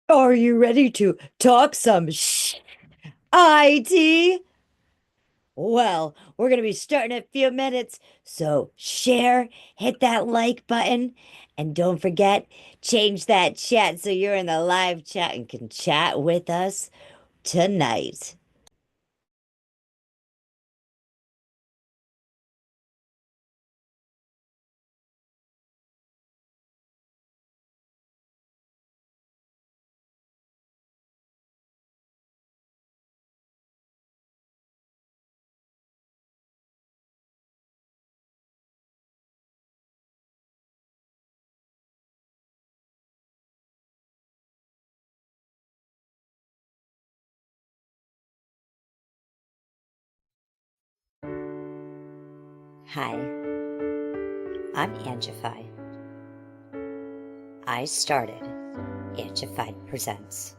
Are you ready to talk some IT? Well, we're going to be starting in a few minutes, so share, hit that like button, and don't forget, change that chat so you're in the live chat and can chat with us tonight. Hi, I'm Angified. I started Angified Presents.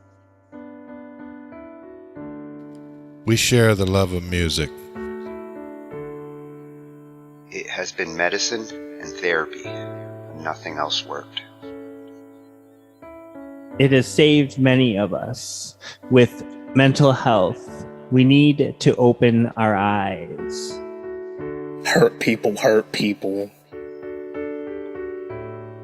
We share the love of music. It has been medicine and therapy. Nothing else worked. It has saved many of us. With mental health, we need to open our eyes. Hurt people hurt people.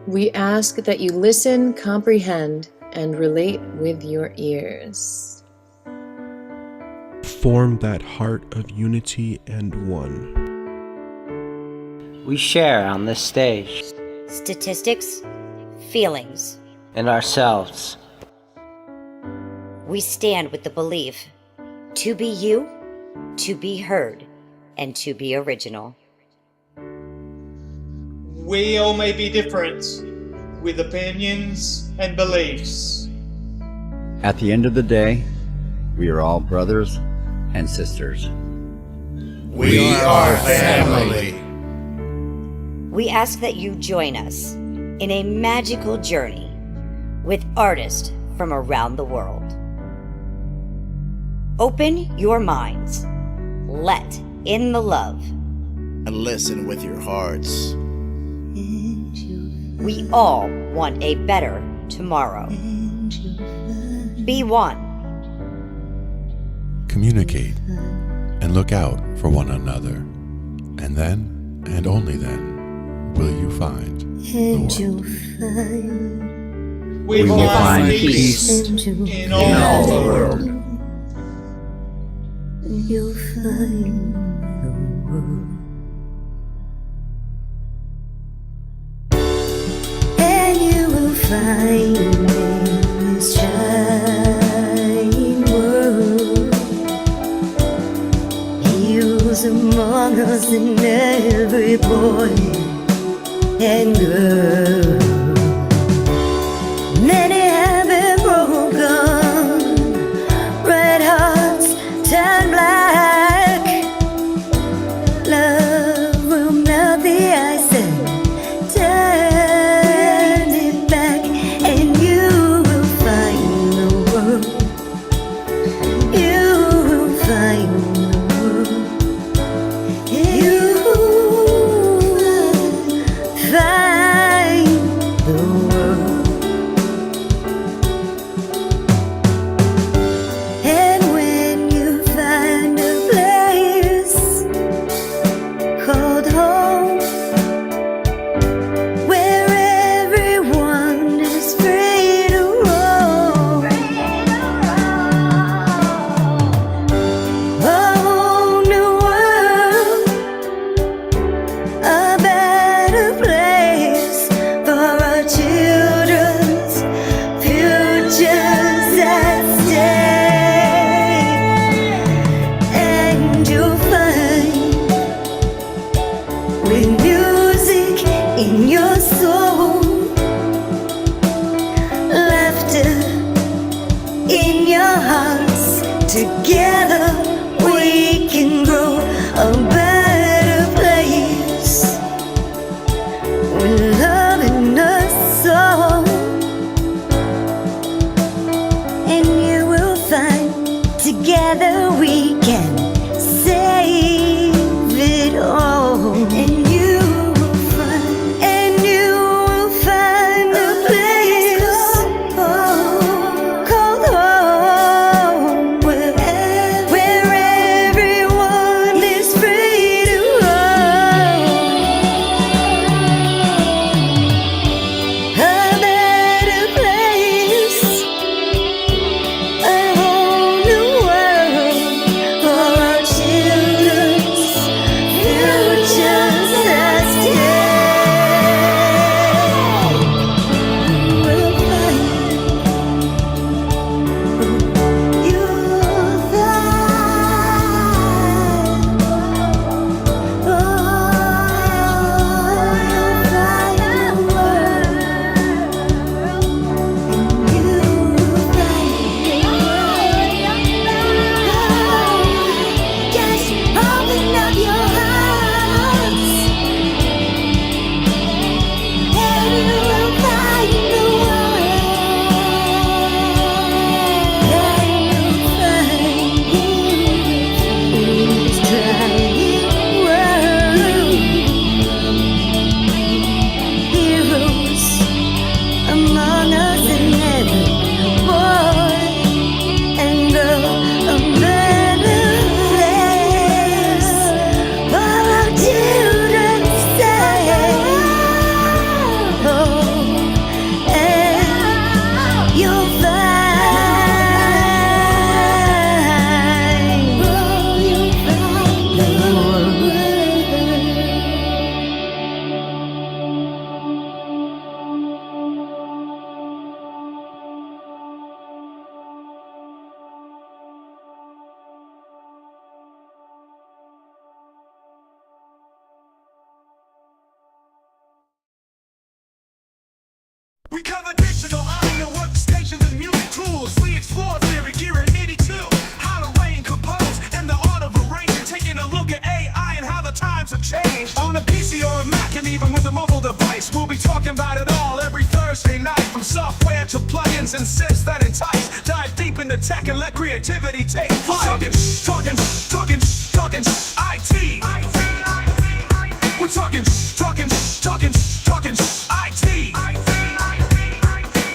We ask that you listen, comprehend, and relate with your ears. Form that heart of unity and one. We share on this stage. Statistics, feelings. And ourselves. We stand with the belief to be you, to be heard, and to be original. We all may be different, with opinions and beliefs. At the end of the day, we are all brothers and sisters. We are family. We ask that you join us in a magical journey with artists from around the world. Open your minds, let in the love, and listen with your hearts. We all want a better tomorrow. Be one. Communicate and look out for one another. And then, and only then, will you find the world. We will find peace in all the world. You'll find the world. And you will find in this giant world. He was among us in every boy and girl. Many have been broken, red hearts turn black. Love will melt the ice and turn it back, and you will find the world. You will find the world. You will find the world. the times have changed. On a PC or a Mac and even with a mobile device, we'll be talking about it all every Thursday night. From software to plugins and synths that entice. Dive deep into tech and let creativity take flight. Talking IT. We're talking IT.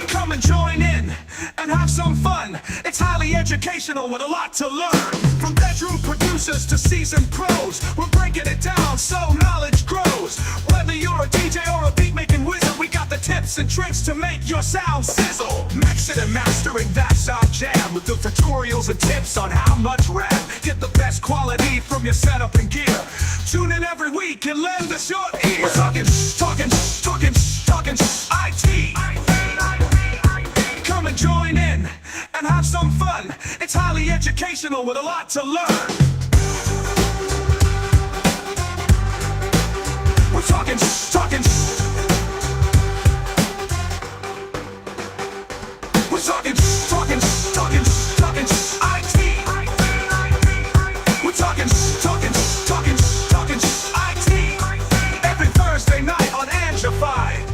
Come and join in and have some fun. It's highly educational with a lot to learn. From bedroom producers to seasoned pros, we're breaking it down so knowledge grows. Whether you're a DJ or a beat making wizard, we got the tips and tricks to make your sound sizzle. Mixing and mastering, that's our jam. With the tutorials and tips on how much RAM. Get the best quality from your setup and gear. Tune in every week and lend us your ear. We're talking IT. Come and join in and have some fun. It's highly educational with a lot to learn. We're talking We're talking IT. We're talking IT. Every Thursday night on Angified.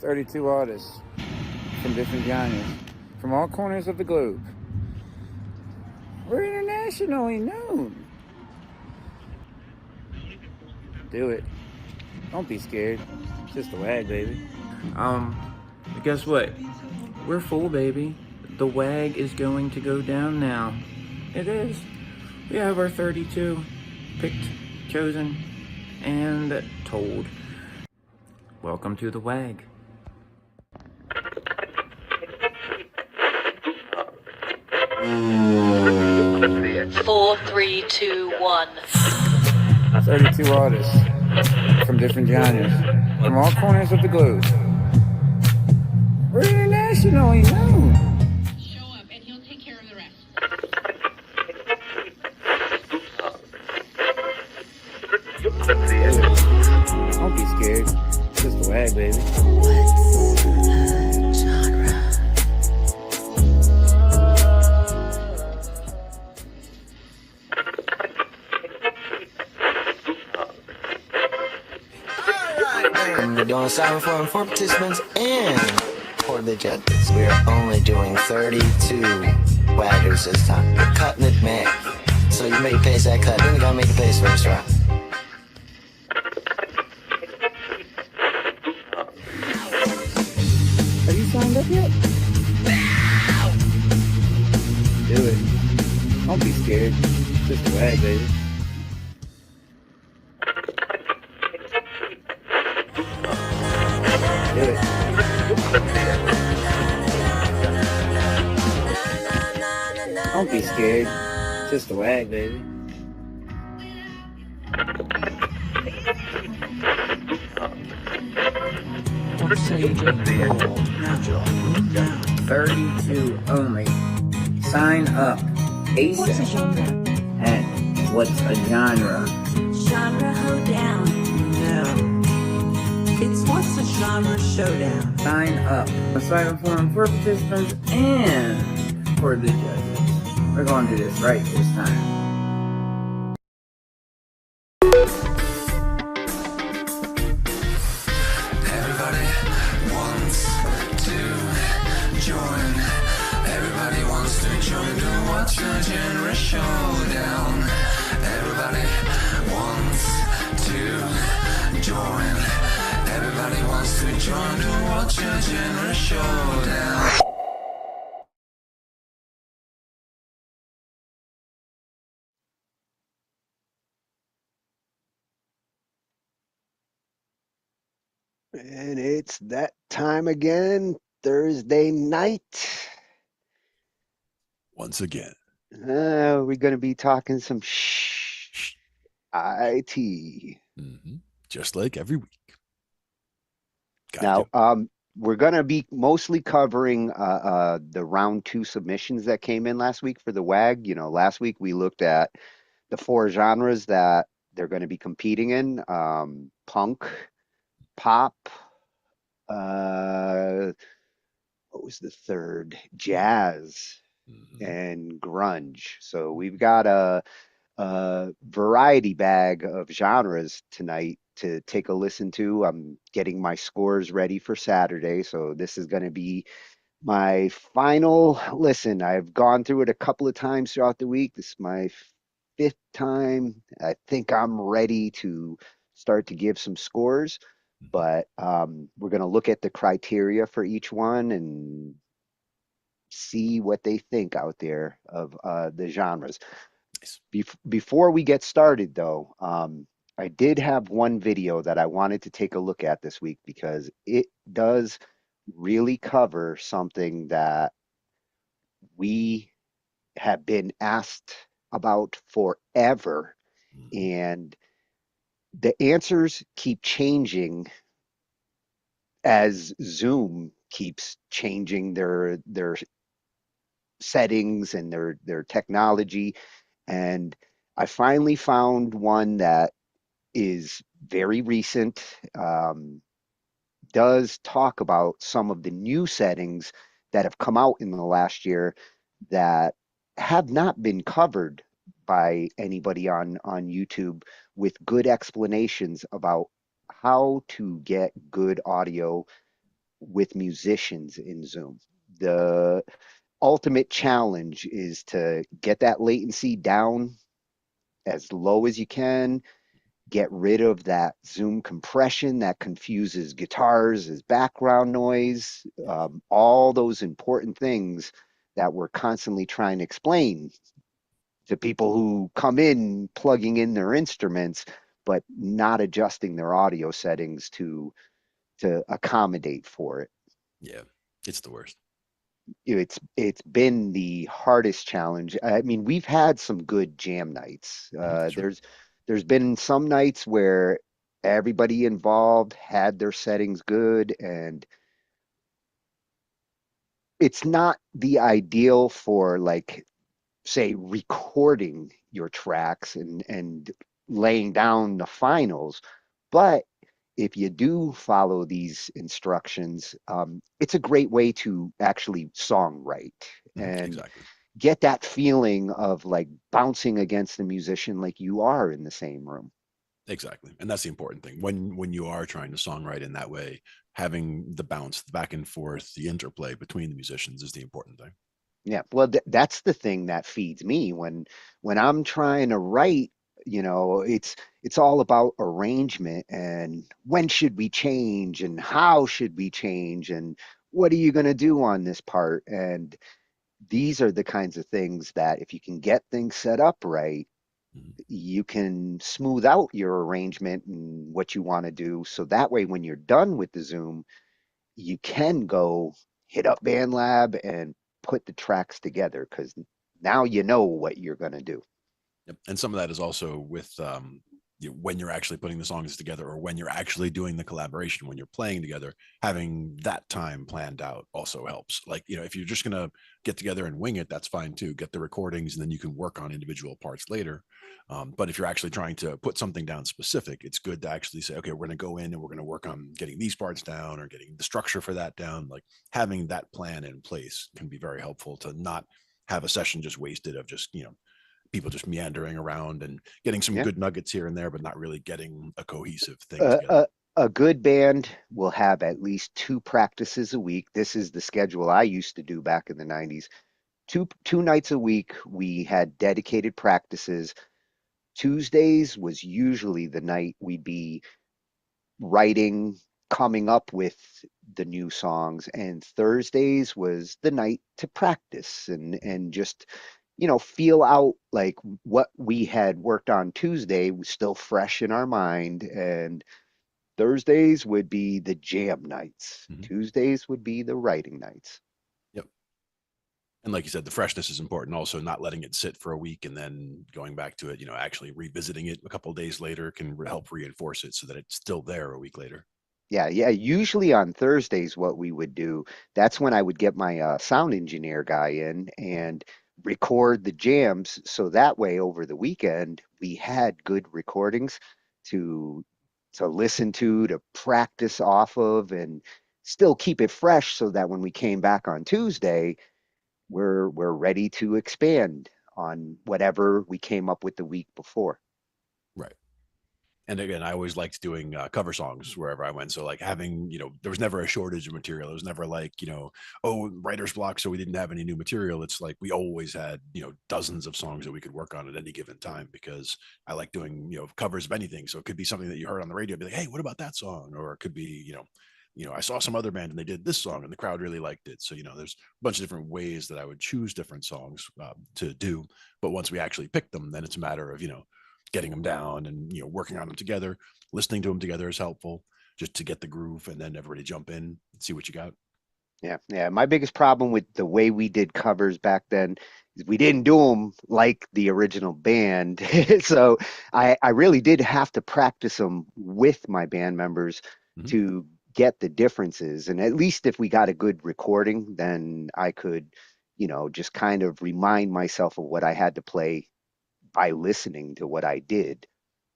"32 artists from different genres, from all corners of the globe. We're internationally known. Do it. Don't be scared. It's just a WAG, baby." Guess what? We're full, baby. The WAG is going to go down now. It is. We have our 32 picked, chosen, and told. Welcome to the WAG. Four, three, two, one. 32 artists from different genres, from all corners of the globe. We're internationally known. Show up and he'll take care of the rest. Don't be scared. It's just a WAG, baby. We're doing silent form for participants and for the judges. We are only doing 32 waggers this time. We're cutting it back. So you make pace that cut, then you gotta make the pace first, right? Have you signed up yet? Do it. Don't be scared. It's just a WAG, baby. Do it. Don't be scared. It's just a WAG, baby. "32 only. Sign up ASAP." What's a genre? And what's a genre? Genre hoedown. No. It's what's a genre showdown. Sign up. A silent forum for participants and for the judges. We're going to do this right this time. Everybody wants to join. Everybody wants to join to watch the genre showdown. Everybody wants to join. Everybody wants to join to watch the genre showdown. And it's that time again, Thursday night. Once again. We're going to be talking some shh IT. Just like every week. Now, we're going to be mostly covering the round 2 submissions that came in last week for the WAG. You know, last week we looked at the 4 genres that they're going to be competing in. Punk, pop, uh, what was the third? Jazz and grunge. So we've got a variety bag of genres tonight to take a listen to. I'm getting my scores ready for Saturday, so this is going to be my final listen. I've gone through it a couple of times throughout the week. This is my fifth time. I think I'm ready to start to give some scores, but we're going to look at the criteria for each one and see what they think out there of the genres. Before we get started, though, I did have one video that I wanted to take a look at this week because it does really cover something that we have been asked about forever. And the answers keep changing as Zoom keeps changing their settings and their technology. And I finally found one that is very recent, does talk about some of the new settings that have come out in the last year that have not been covered by anybody on YouTube with good explanations about how to get good audio with musicians in Zoom. The ultimate challenge is to get that latency down as low as you can, get rid of that Zoom compression that confuses guitars as background noise, all those important things that we're constantly trying to explain to people who come in plugging in their instruments, but not adjusting their audio settings to accommodate for it. Yeah, it's the worst. It's been the hardest challenge. I mean, we've had some good jam nights. There's been some nights where everybody involved had their settings good, and it's not the ideal for, like, say, recording your tracks and laying down the finals. But if you do follow these instructions, it's a great way to actually songwrite and get that feeling of like bouncing against the musician like you are in the same room. Exactly. And that's the important thing. When you are trying to songwrite in that way, having the bounce, the back and forth, the interplay between the musicians is the important thing. Yeah, well, that's the thing that feeds me when I'm trying to write. It's all about arrangement and when should we change and how should we change and what are you going to do on this part? And these are the kinds of things that if you can get things set up right, you can smooth out your arrangement and what you want to do. So that way, when you're done with the Zoom, you can go hit up BandLab and put the tracks together because now you know what you're going to do. Yep. And some of that is also with when you're actually putting the songs together or when you're actually doing the collaboration, when you're playing together, having that time planned out also helps. Like, if you're just going to get together and wing it, that's fine too. Get the recordings and then you can work on individual parts later. But if you're actually trying to put something down specific, it's good to actually say, okay, we're going to go in and we're going to work on getting these parts down or getting the structure for that down. Like having that plan in place can be very helpful to not have a session just wasted of just, people just meandering around and getting some good nuggets here and there, but not really getting a cohesive thing together. A good band will have at least 2 practices a week. This is the schedule I used to do back in the 90s. Two nights a week, we had dedicated practices. Tuesdays was usually the night we'd be writing, coming up with the new songs, and Thursdays was the night to practice and just feel out like what we had worked on Tuesday was still fresh in our mind. And Thursdays would be the jam nights. Tuesdays would be the writing nights. Yep. And like you said, the freshness is important. Also, not letting it sit for a week and then going back to it, actually revisiting it a couple of days later can help reinforce it so that it's still there a week later. Yeah. Usually on Thursdays, what we would do, that's when I would get my sound engineer guy in and record the jams. So that way over the weekend, we had good recordings to listen to practice off of, and still keep it fresh so that when we came back on Tuesday, we're ready to expand on whatever we came up with the week before. Right. And again, I always liked doing cover songs wherever I went. So like having, there was never a shortage of material. It was never like, oh, writer's block, so we didn't have any new material. It's like we always had, dozens of songs that we could work on at any given time, because I like doing, covers of anything. So it could be something that you heard on the radio, be like, hey, what about that song? Or it could be, I saw some other band and they did this song and the crowd really liked it. So, there's a bunch of different ways that I would choose different songs to do. But once we actually pick them, then it's a matter of, getting them down and working on them together. Listening to them together is helpful, just to get the groove, and then everybody jump in and see what you got. Yeah. My biggest problem with the way we did covers back then is we didn't do them like the original band. So I really did have to practice them with my band members to get the differences. And at least if we got a good recording, then I could, just kind of remind myself of what I had to play by listening to what I did.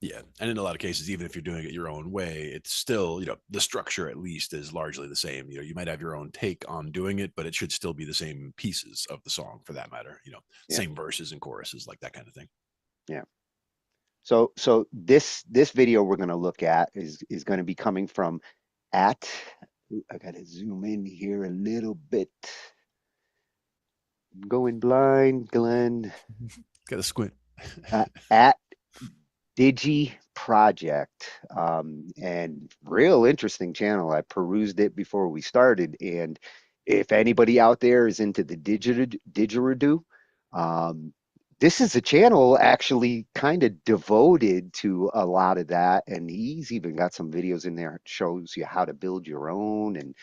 Yeah. And in a lot of cases, even if you're doing it your own way, it's still, the structure at least is largely the same. You might have your own take on doing it, but it should still be the same pieces of the song for that matter, same verses and choruses, like that kind of thing. Yeah. So this video we're going to look at is going to be coming from at, I got to zoom in here a little bit. I'm going blind, Glenn. Got to squint. At Digi Project, and real interesting channel. I perused it before we started, and if anybody out there is into the didgeridoo, this is a channel actually kind of devoted to a lot of that, and he's even got some videos in there that shows you how to build your own. And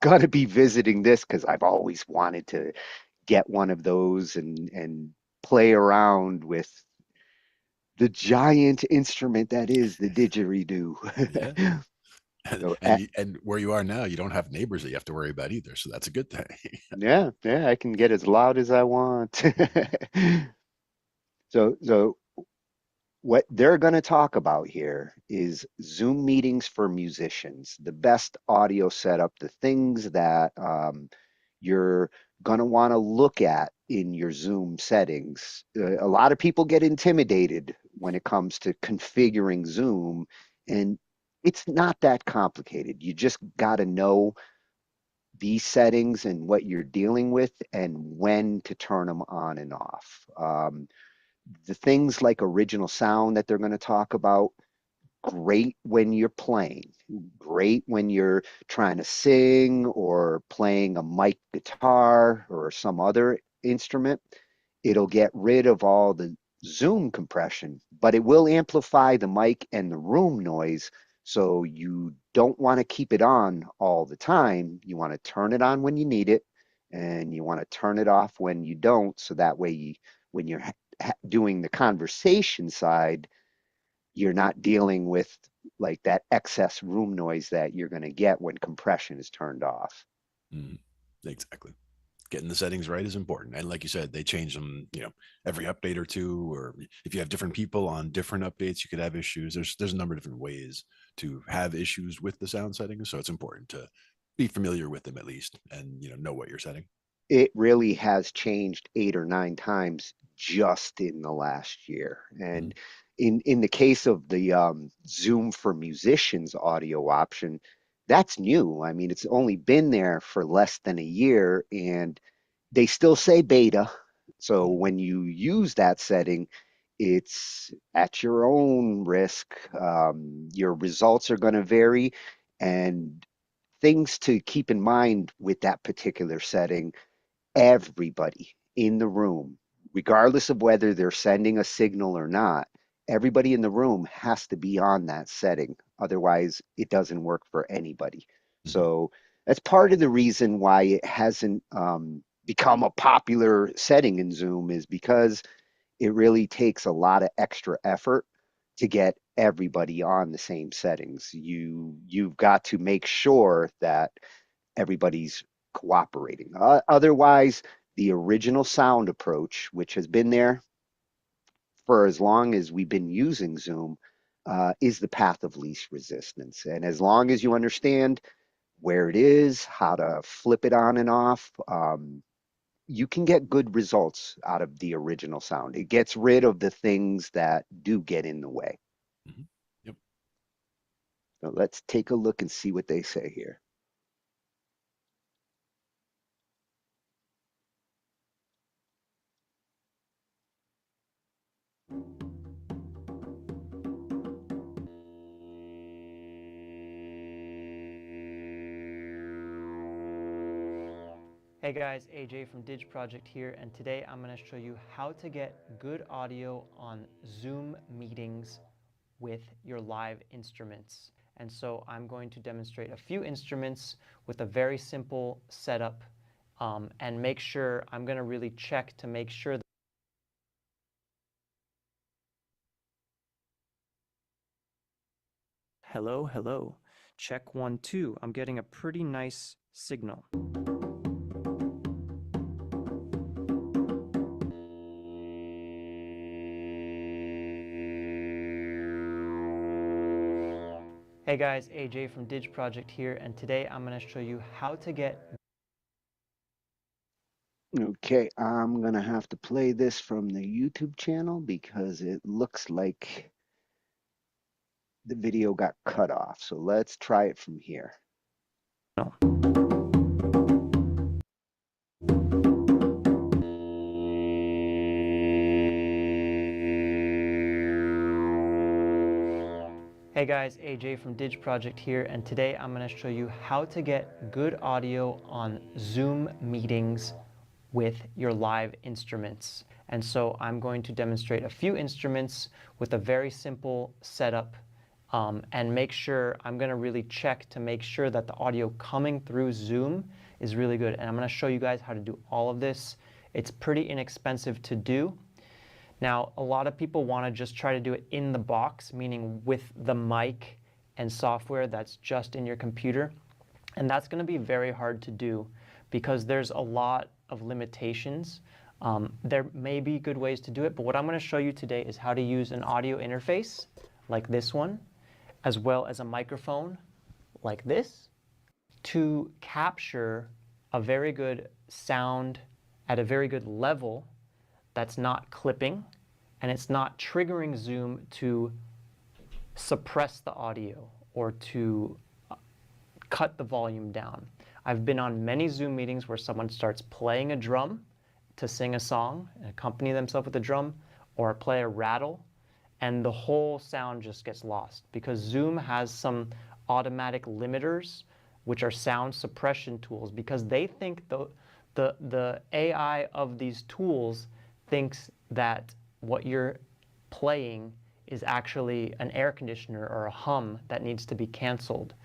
gonna be visiting this because I've always wanted to get one of those and play around with the giant instrument that is the didgeridoo. Yeah. So, and where you are now, you don't have neighbors that you have to worry about either. So that's a good thing. yeah, I can get as loud as I want. So what they're going to talk about here is Zoom meetings for musicians, the best audio setup, the things that you're going to want to look at in your Zoom settings. A lot of people get intimidated when it comes to configuring Zoom, and it's not that complicated. You just got to know these settings and what you're dealing with and when to turn them on and off. The things like original sound that they're going to talk about, great when you're playing, great when you're trying to sing or playing a mic guitar or some other instrument. It'll get rid of all the Zoom compression, but it will amplify the mic and the room noise. So you don't want to keep it on all the time. You want to turn it on when you need it, and you want to turn it off when you don't. So that way, when you're doing the conversation side, you're not dealing with like that excess room noise that you're going to get when compression is turned off. Exactly. Getting the settings right is important. And like you said, they change them, every update or two, or if you have different people on different updates, you could have issues. There's a number of different ways to have issues with the sound settings. So it's important to be familiar with them at least, and, know what you're setting. It really has changed 8 or 9 times just in the last year. And in the case of the Zoom for Musicians audio option, that's new. I mean, it's only been there for less than a year, and they still say beta. So when you use that setting, it's at your own risk. Your results are going to vary, and things to keep in mind with that particular setting: everybody in the room, regardless of whether they're sending a signal or not, everybody in the room has to be on that setting. Otherwise, it doesn't work for anybody. So that's part of the reason why it hasn't become a popular setting in Zoom, is because it really takes a lot of extra effort to get everybody on the same settings. You've got to make sure that everybody's cooperating. Otherwise, the original sound approach, which has been there for as long as we've been using Zoom, is the path of least resistance. And as long as you understand where it is, how to flip it on and off, you can get good results out of the original sound. It gets rid of the things that do get in the way. Mm-hmm. Yep. So let's take a look and see what they say here. Hey guys, AJ from Dig Project here, and today I'm going to show you how to get good audio on Zoom meetings with your live instruments. And so I'm going to demonstrate a few instruments with a very simple setup, and make sure, I'm going to really check to make sure that hello, hello. Check 1, 2. I'm getting a pretty nice signal. Hey guys, AJ from Dig Project here, and today I'm going to show you how to get... Okay, I'm gonna have to play this from the YouTube channel because it looks like the video got cut off. So let's try it from here. No. Hey guys, AJ from Dig Project here, and today I'm going to show you how to get good audio on Zoom meetings with your live instruments. And so I'm going to demonstrate a few instruments with a very simple setup, and make sure, I'm going to really check to make sure that the audio coming through Zoom is really good. And I'm going to show you guys how to do all of this. It's pretty inexpensive to do. Now, a lot of people want to just try to do it in the box, meaning with the mic and software that's just in your computer. And that's going to be very hard to do because there's a lot of limitations. There may be good ways to do it, but what I'm going to show you today is how to use an audio interface like this one, as well as a microphone like this, to capture a very good sound at a very good level that's not clipping, and it's not triggering Zoom to suppress the audio or to cut the volume down. I've been on many Zoom meetings where someone starts playing a drum to sing a song and accompany themselves with a drum, or play a rattle, and the whole sound just gets lost because Zoom has some automatic limiters, which are sound suppression tools, because they think the AI of these tools thinks that what you're playing is actually an air conditioner or a hum that needs to be canceled.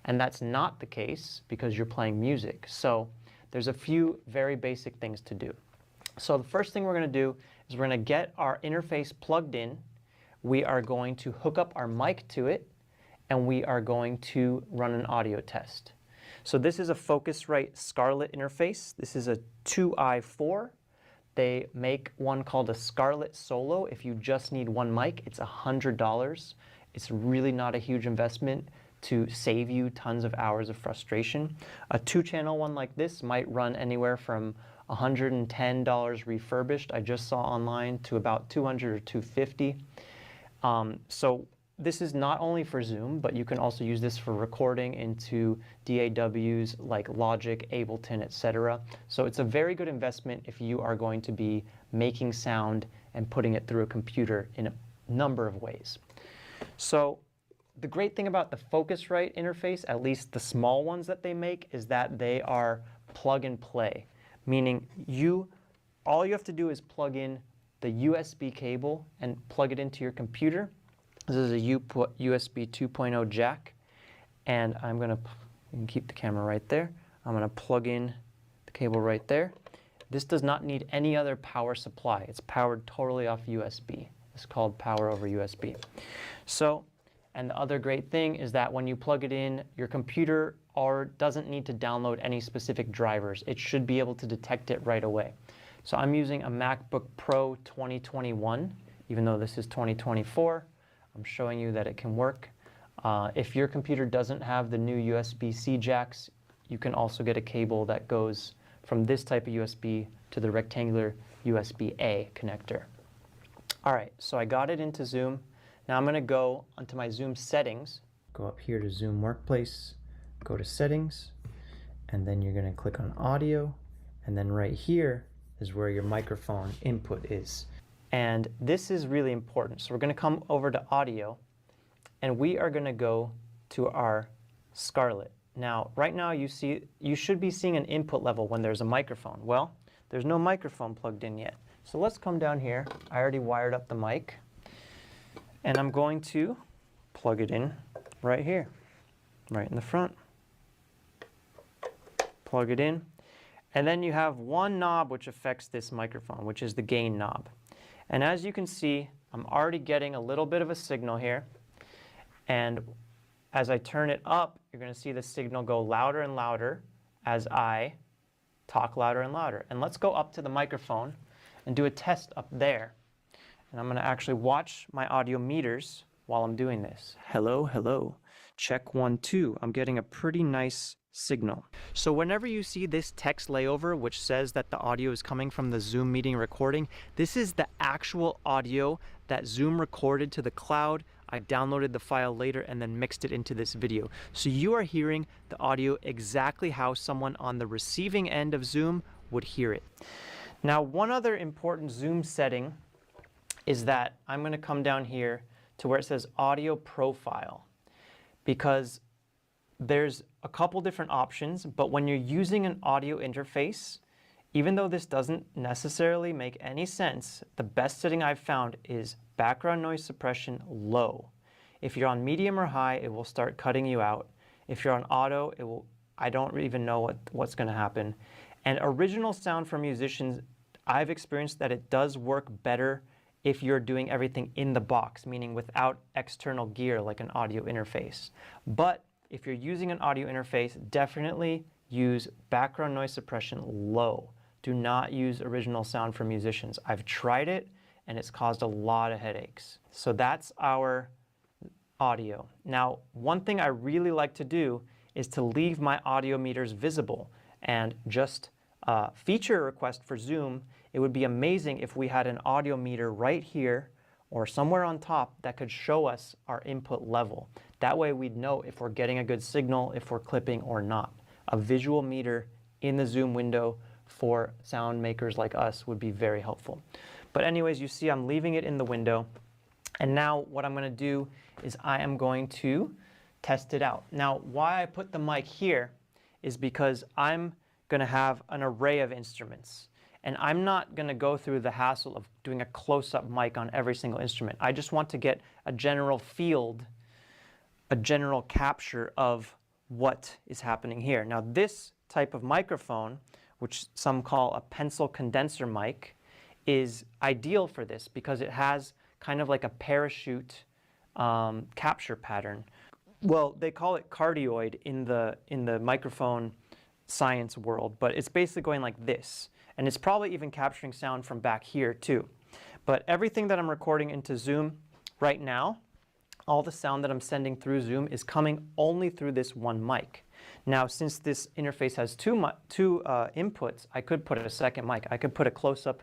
And that's not the case because you're playing music. So there's a few very basic things to do. So the first thing we're going to do is we're going to get our interface plugged in. We are going to hook up our mic to it, and we are going to run an audio test. So this is a Focusrite Scarlett interface. This is a 2i4. They make one called a Scarlett Solo. If you just need one mic, it's $100. It's really not a huge investment to save you tons of hours of frustration. A 2-channel one like this might run anywhere from $110 refurbished, I just saw online, to about $200 or $250. So this is not only for Zoom, but you can also use this for recording into DAWs like Logic, Ableton, etc. So it's a very good investment if you are going to be making sound and putting it through a computer in a number of ways. So the great thing about the Focusrite interface, at least the small ones that they make, is that they are plug and play, meaning all you have to do is plug in the USB cable and plug it into your computer. This is a USB 2.0 jack, and you can keep the camera right there. I'm going to plug in the cable right there. This does not need any other power supply. It's powered totally off USB. It's called power over USB. So, and the other great thing is that when you plug it in, your computer doesn't need to download any specific drivers. It should be able to detect it right away. So I'm using a MacBook Pro 2021 even though this is 2024, I'm showing you that it can work. If your computer doesn't have the new USB-C jacks, you can also get a cable that goes from this type of USB to the rectangular USB-A connector. All right, so I got it into Zoom. Now I'm going to go onto my Zoom settings. Go up here to Zoom Workplace, go to Settings, and then you're going to click on Audio, and then right here is where your microphone input is. And this is really important. So we're going to come over to Audio, and we are going to go to our Scarlett. Now, right now you should be seeing an input level when there's a microphone. Well, there's no microphone plugged in yet. So let's come down here. I already wired up the mic, and I'm going to plug it in right here, right in the front. Plug it in. And then you have one knob which affects this microphone, which is the gain knob. And as you can see, I'm already getting a little bit of a signal here. And as I turn it up, you're going to see the signal go louder and louder as I talk louder and louder. And let's go up to the microphone and do a test up there. And I'm going to actually watch my audio meters while I'm doing this. Hello, hello. Check 1, 2. I'm getting a pretty nice signal. So whenever you see this text layover which says that the audio is coming from the Zoom meeting recording, this is the actual audio that Zoom recorded to the cloud. I downloaded the file later and then mixed it into this video. So you are hearing the audio exactly how someone on the receiving end of Zoom would hear it. Now, one other important Zoom setting is that I'm going to come down here to where it says Audio Profile, because there's a couple different options, but when you're using an audio interface, even though this doesn't necessarily make any sense, the best setting I've found is background noise suppression low. If you're on medium or high, it will start cutting you out. If you're on auto, it will, I don't even know what's going to happen. And original sound for musicians, I've experienced that it does work better if you're doing everything in the box, meaning without external gear like an audio interface. But if you're using an audio interface, definitely use background noise suppression low. Do not use original sound for musicians. I've tried it and it's caused a lot of headaches. So that's our audio. Now, one thing I really like to do is to leave my audio meters visible, and just feature request for Zoom, it would be amazing if we had an audio meter right here or somewhere on top that could show us our input level. That way we'd know if we're getting a good signal, if we're clipping or not. A visual meter in the Zoom window for sound makers like us would be very helpful. But anyways, you see I'm leaving it in the window. And now what I'm going to do is I am going to test it out. Now, why I put the mic here is because I'm going to have an array of instruments. And I'm not going to go through the hassle of doing a close-up mic on every single instrument. I just want to get a general field, a general capture of what is happening here. Now, this type of microphone, which some call a pencil condenser mic, is ideal for this because it has kind of like a parachute capture pattern. Well, they call it cardioid in the microphone science world, but it's basically going like this. And it's probably even capturing sound from back here too. But everything that I'm recording into Zoom right now, all the sound that I'm sending through Zoom is coming only through this one mic. Now, since this interface has two inputs, I could put a second mic. I could put a close-up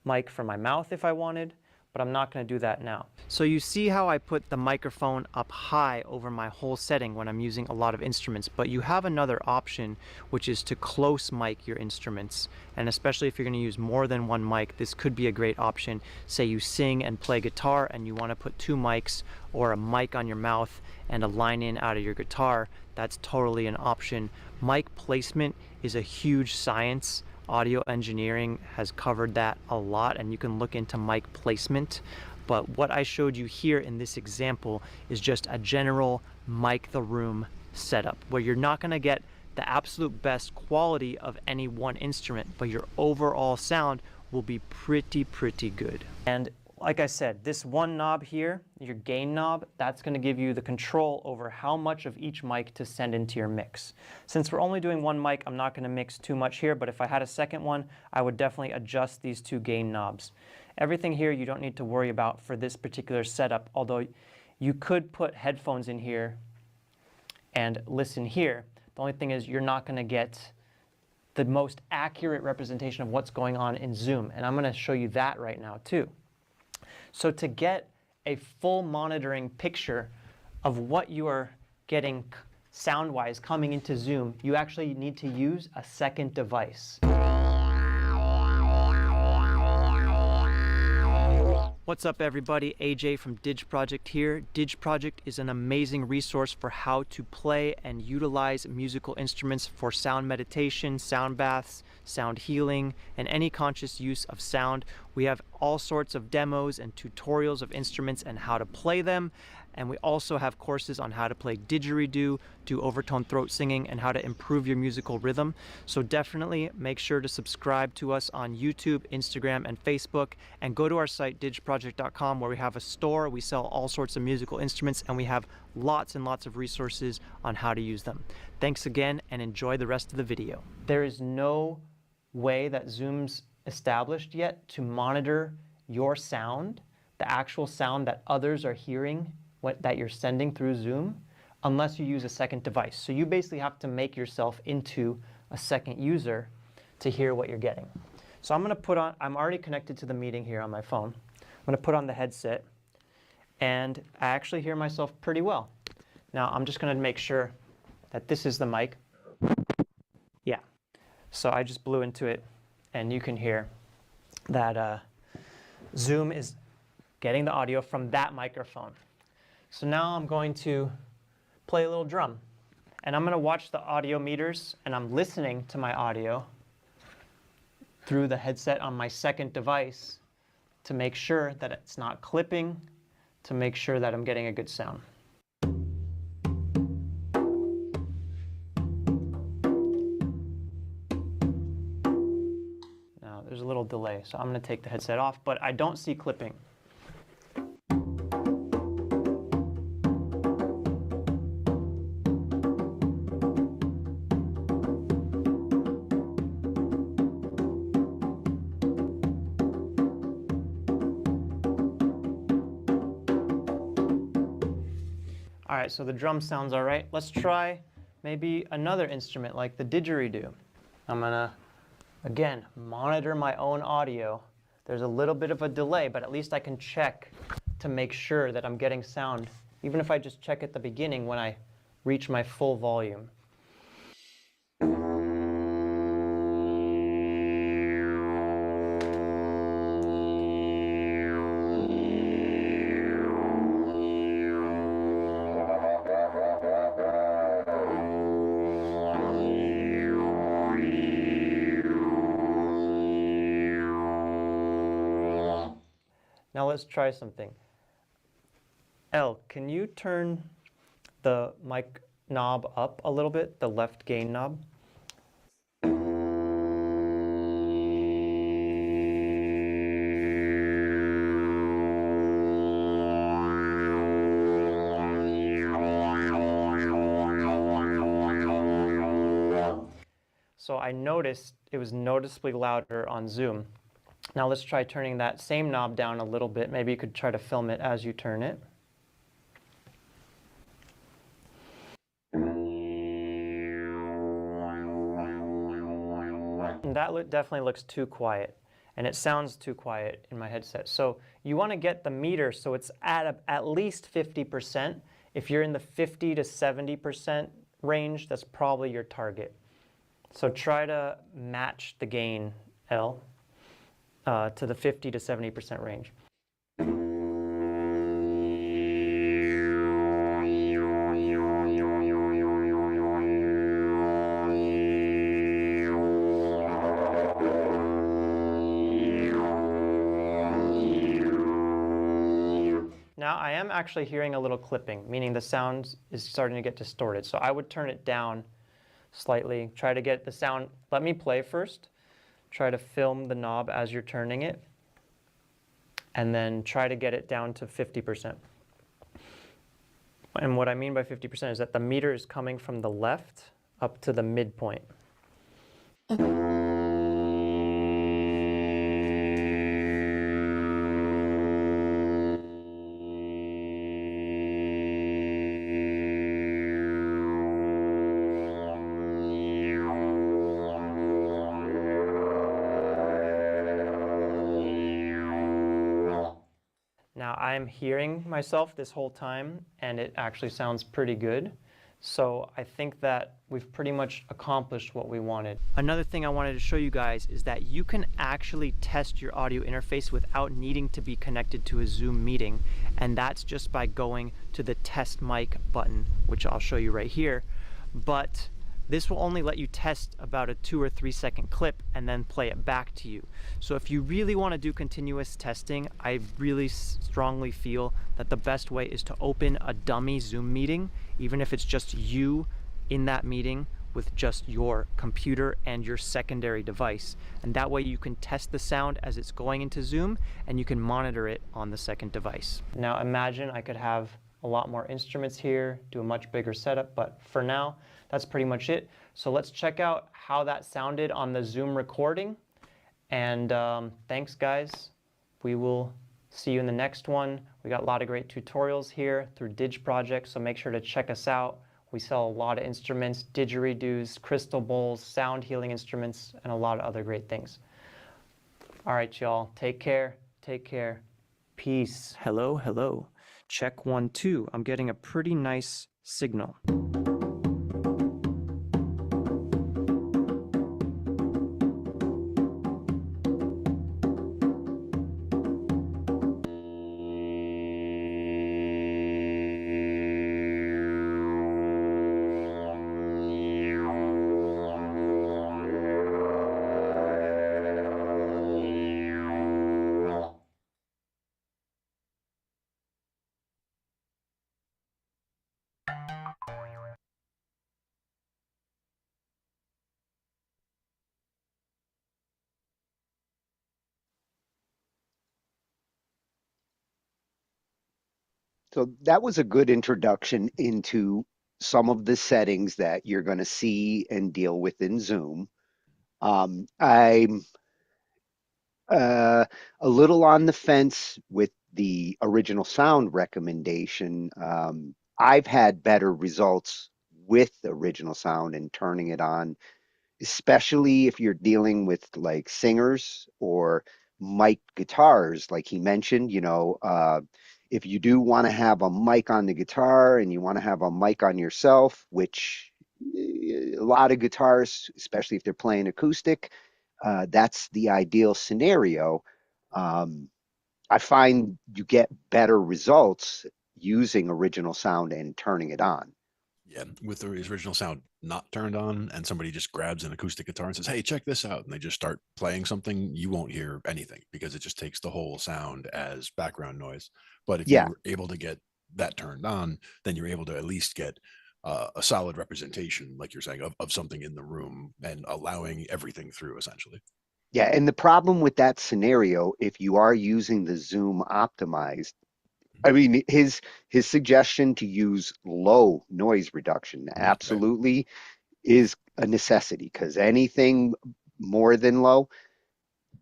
mic for my mouth if I wanted, but I'm not going to do that now. So you see how I put the microphone up high over my whole setting when I'm using a lot of instruments, but you have another option, which is to close mic your instruments. And especially if you're going to use more than one mic, this could be a great option. Say you sing and play guitar and you want to put two mics or a mic on your mouth and a line in out of your guitar, that's totally an option. Mic placement is a huge science. Audio engineering has covered that a lot, and you can look into mic placement. But what I showed you here in this example is just a general mic the room setup where you're not going to get the absolute best quality of any one instrument, but your overall sound will be pretty good. And like I said, this one knob here, your gain knob, that's going to give you the control over how much of each mic to send into your mix. Since we're only doing one mic, I'm not going to mix too much here, but if I had a second one, I would definitely adjust these two gain knobs. Everything here you don't need to worry about for this particular setup, although you could put headphones in here and listen here. The only thing is you're not going to get the most accurate representation of what's going on in Zoom, and I'm going to show you that right now too. So to get a full monitoring picture of what you are getting sound-wise coming into Zoom, you actually need to use a second device. What's up everybody, AJ from Dig Project here. Dig Project is an amazing resource for how to play and utilize musical instruments for sound meditation, sound baths, sound healing, and any conscious use of sound. We have all sorts of demos and tutorials of instruments and how to play them. And we also have courses on how to play didgeridoo, do overtone throat singing, and how to improve your musical rhythm. So definitely make sure to subscribe to us on YouTube, Instagram, and Facebook, and go to our site digproject.com where we have a store. We sell all sorts of musical instruments, and we have lots and lots of resources on how to use them. Thanks again, and enjoy the rest of the video. There is no way that Zoom's established yet to monitor your sound, the actual sound that others are hearing that you're sending through Zoom, unless you use a second device. So you basically have to make yourself into a second user to hear what you're getting. So I'm going to put on, I'm already connected to the meeting here on my phone. I'm going to put on the headset, and I actually hear myself pretty well. Now I'm just going to make sure that this is the mic. Yeah. So I just blew into it, and you can hear that Zoom is getting the audio from that microphone. So now I'm going to play a little drum, and I'm going to watch the audio meters, and I'm listening to my audio through the headset on my second device to make sure that it's not clipping, to make sure that I'm getting a good sound. Now there's a little delay, so I'm going to take the headset off, but I don't see clipping. All right, so the drum sounds all right. Let's try maybe another instrument like the didgeridoo. I'm gonna, again, monitor my own audio. There's a little bit of a delay, but at least I can check to make sure that I'm getting sound, even if I just check at the beginning when I reach my full volume. Now let's try something. Elle, can you turn the mic knob up a little bit, the left gain knob? So I noticed it was noticeably louder on Zoom. Now let's try turning that same knob down a little bit. Maybe you could try to film it as you turn it. And that definitely looks too quiet, and it sounds too quiet in my headset. So you want to get the meter so it's at least 50%. If you're in the 50 to 70% range, that's probably your target. So try to match the gain, L, to the 50 to 70% range. Now I am actually hearing a little clipping, meaning the sound is starting to get distorted. So I would turn it down slightly, try to get the sound. Let me play first. Try to film the knob as you're turning it. and then try to get it down to 50%. And what I mean by 50% is that the meter is coming from the left up to the midpoint. Now I'm hearing myself this whole time and it actually sounds pretty good. So I think that we've pretty much accomplished what we wanted. Another thing I wanted to show you guys is that you can actually test your audio interface without needing to be connected to a Zoom meeting. And that's just by going to the test mic button, which I'll show you right here. But this will only let you test about a 2 or 3 second clip and then play it back to you. So if you really want to do continuous testing, I really strongly feel that the best way is to open a dummy Zoom meeting, even if it's just you in that meeting with just your computer and your secondary device. And that way you can test the sound as it's going into Zoom and you can monitor it on the second device. Now imagine I could have a lot more instruments here, do a much bigger setup, but for now, that's pretty much it. So let's check out how that sounded on the Zoom recording. And thanks guys. We will see you in the next one. We got a lot of great tutorials here through Dig Project, so make sure to check us out. We sell a lot of instruments, didgeridoos, crystal bowls, sound healing instruments, and a lot of other great things. All right, y'all, take care, take care. Peace. Hello, hello. Check 1, 2. I'm getting a pretty nice signal. So that was a good introduction into some of the settings that you're going to see and deal with in Zoom. I'm a little on the fence with the original sound recommendation. I've had better results with the original sound and turning it on, especially if you're dealing with like singers or mic guitars, like he mentioned, if you do want to have a mic on the guitar and you want to have a mic on yourself, which a lot of guitarists, especially if they're playing acoustic, that's the ideal scenario. I find you get better results using original sound and turning it on. Yeah, with the original sound not turned on and somebody just grabs an acoustic guitar and says, hey, check this out, and they just start playing something, you won't hear anything because it just takes the whole sound as background noise. But if Yeah. you're able to get that turned on, then you're able to at least get a solid representation, like you're saying, of something in the room and allowing everything through, essentially. Yeah, and the problem with that scenario, if you are using the Zoom optimized, I mean, his suggestion to use low noise reduction absolutely is a necessity, because anything more than low,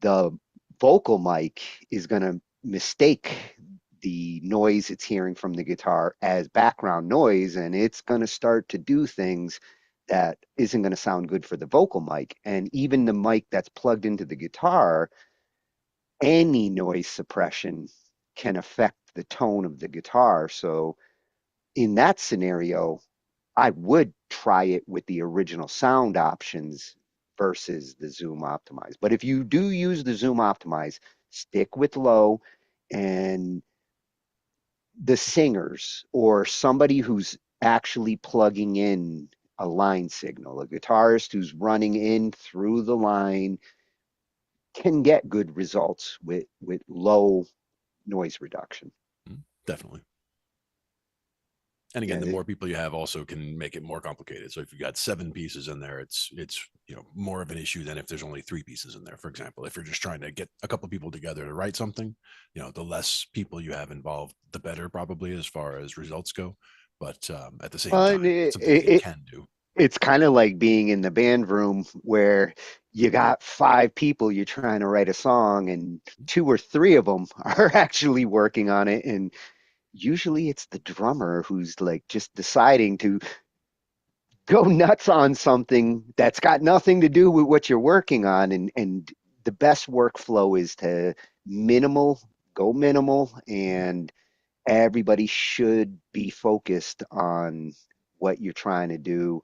the vocal mic is going to mistake the noise it's hearing from the guitar as background noise, and it's going to start to do things that isn't going to sound good for the vocal mic. And even the mic that's plugged into the guitar, any noise suppression can affect the tone of the guitar. So in that scenario, I would try it with the original sound options versus the Zoom optimize. But if you do use the Zoom optimize, stick with low, and the singers or somebody who's actually plugging in a line signal, a guitarist who's running in through the line, can get good results with low noise reduction. Definitely. And again, Yeah, the more people you have also can make it more complicated. So if you got 7 pieces in there, it's more of an issue than if there's only 3 pieces in there. For example, if you're just trying to get a couple people together to write something, the less people you have involved, the better probably as far as results go. But at the same well, time, it's something that you can do. it's kind of like being in the band room where you got 5 people you're trying to write a song, and 2 or 3 of them are actually working on it, and usually it's the drummer who's like just deciding to go nuts on something that's got nothing to do with what you're working on, and the best workflow is to minimal go minimal, and everybody should be focused on what you're trying to do.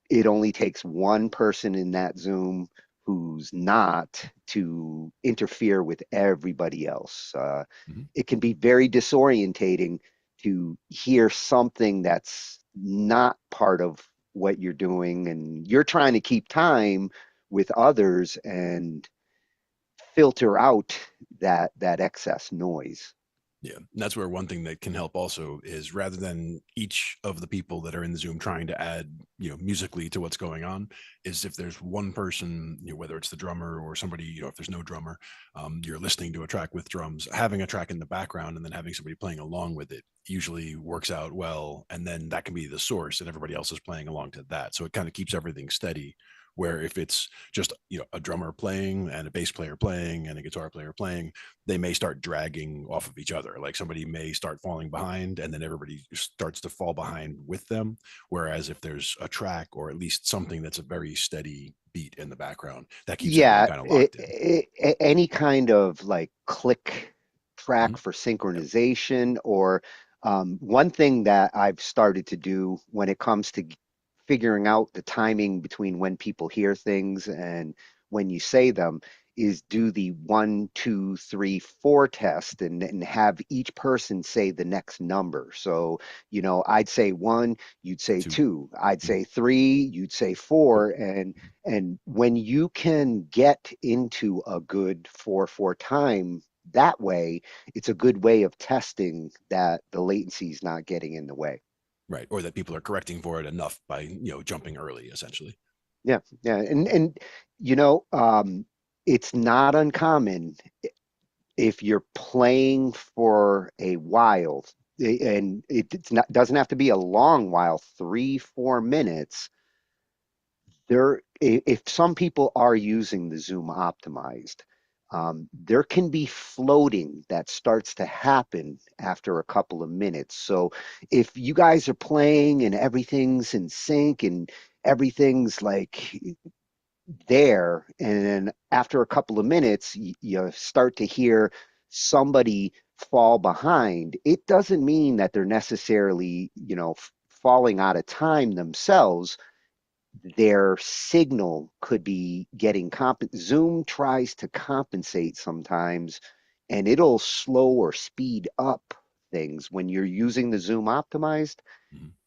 It only takes one person in that Zoom who's not to interfere with everybody else. It can be very disorientating to hear something that's not part of what you're doing, and you're trying to keep time with others and filter out that excess noise. Yeah. And that's where one thing that can help also is rather than each of the people that are in the Zoom trying to add, musically to what's going on, is if there's one person, whether it's the drummer or somebody, if there's no drummer, you're listening to a track with drums, having a track in the background and then having somebody playing along with it usually works out well. And then that can be the source and everybody else is playing along to that. So it kind of keeps everything steady. Where if it's just a drummer playing and a bass player playing and a guitar player playing, they may start dragging off of each other. Like somebody may start falling behind and then everybody starts to fall behind with them. Whereas if there's a track or at least something that's a very steady beat in the background, that keeps everything Yeah, kind of locked in. any kind of like click track for synchronization, or one thing that I've started to do when it comes to figuring out the timing between when people hear things and when you say them is do the 1, 2, 3, 4 test, and have each person say the next number. So, I'd say 1, you'd say 2, I'd say 3, you'd say 4, and when you can get into a good 4/4 time that way, it's a good way of testing that the latency is not getting in the way. Right. Or that people are correcting for it enough by, jumping early, essentially. Yeah, yeah, and it's not uncommon if you're playing for a while, and it's not doesn't have to be a long while, 3, 4 minutes. If some people are using the Zoom optimized, there can be floating that starts to happen after a couple of minutes. So if you guys are playing and everything's in sync and everything's like there, and then after a couple of minutes, you start to hear somebody fall behind, it doesn't mean that they're necessarily, falling out of time themselves. Their signal could be getting Zoom tries to compensate sometimes, and it'll slow or speed up things when you're using the Zoom optimized.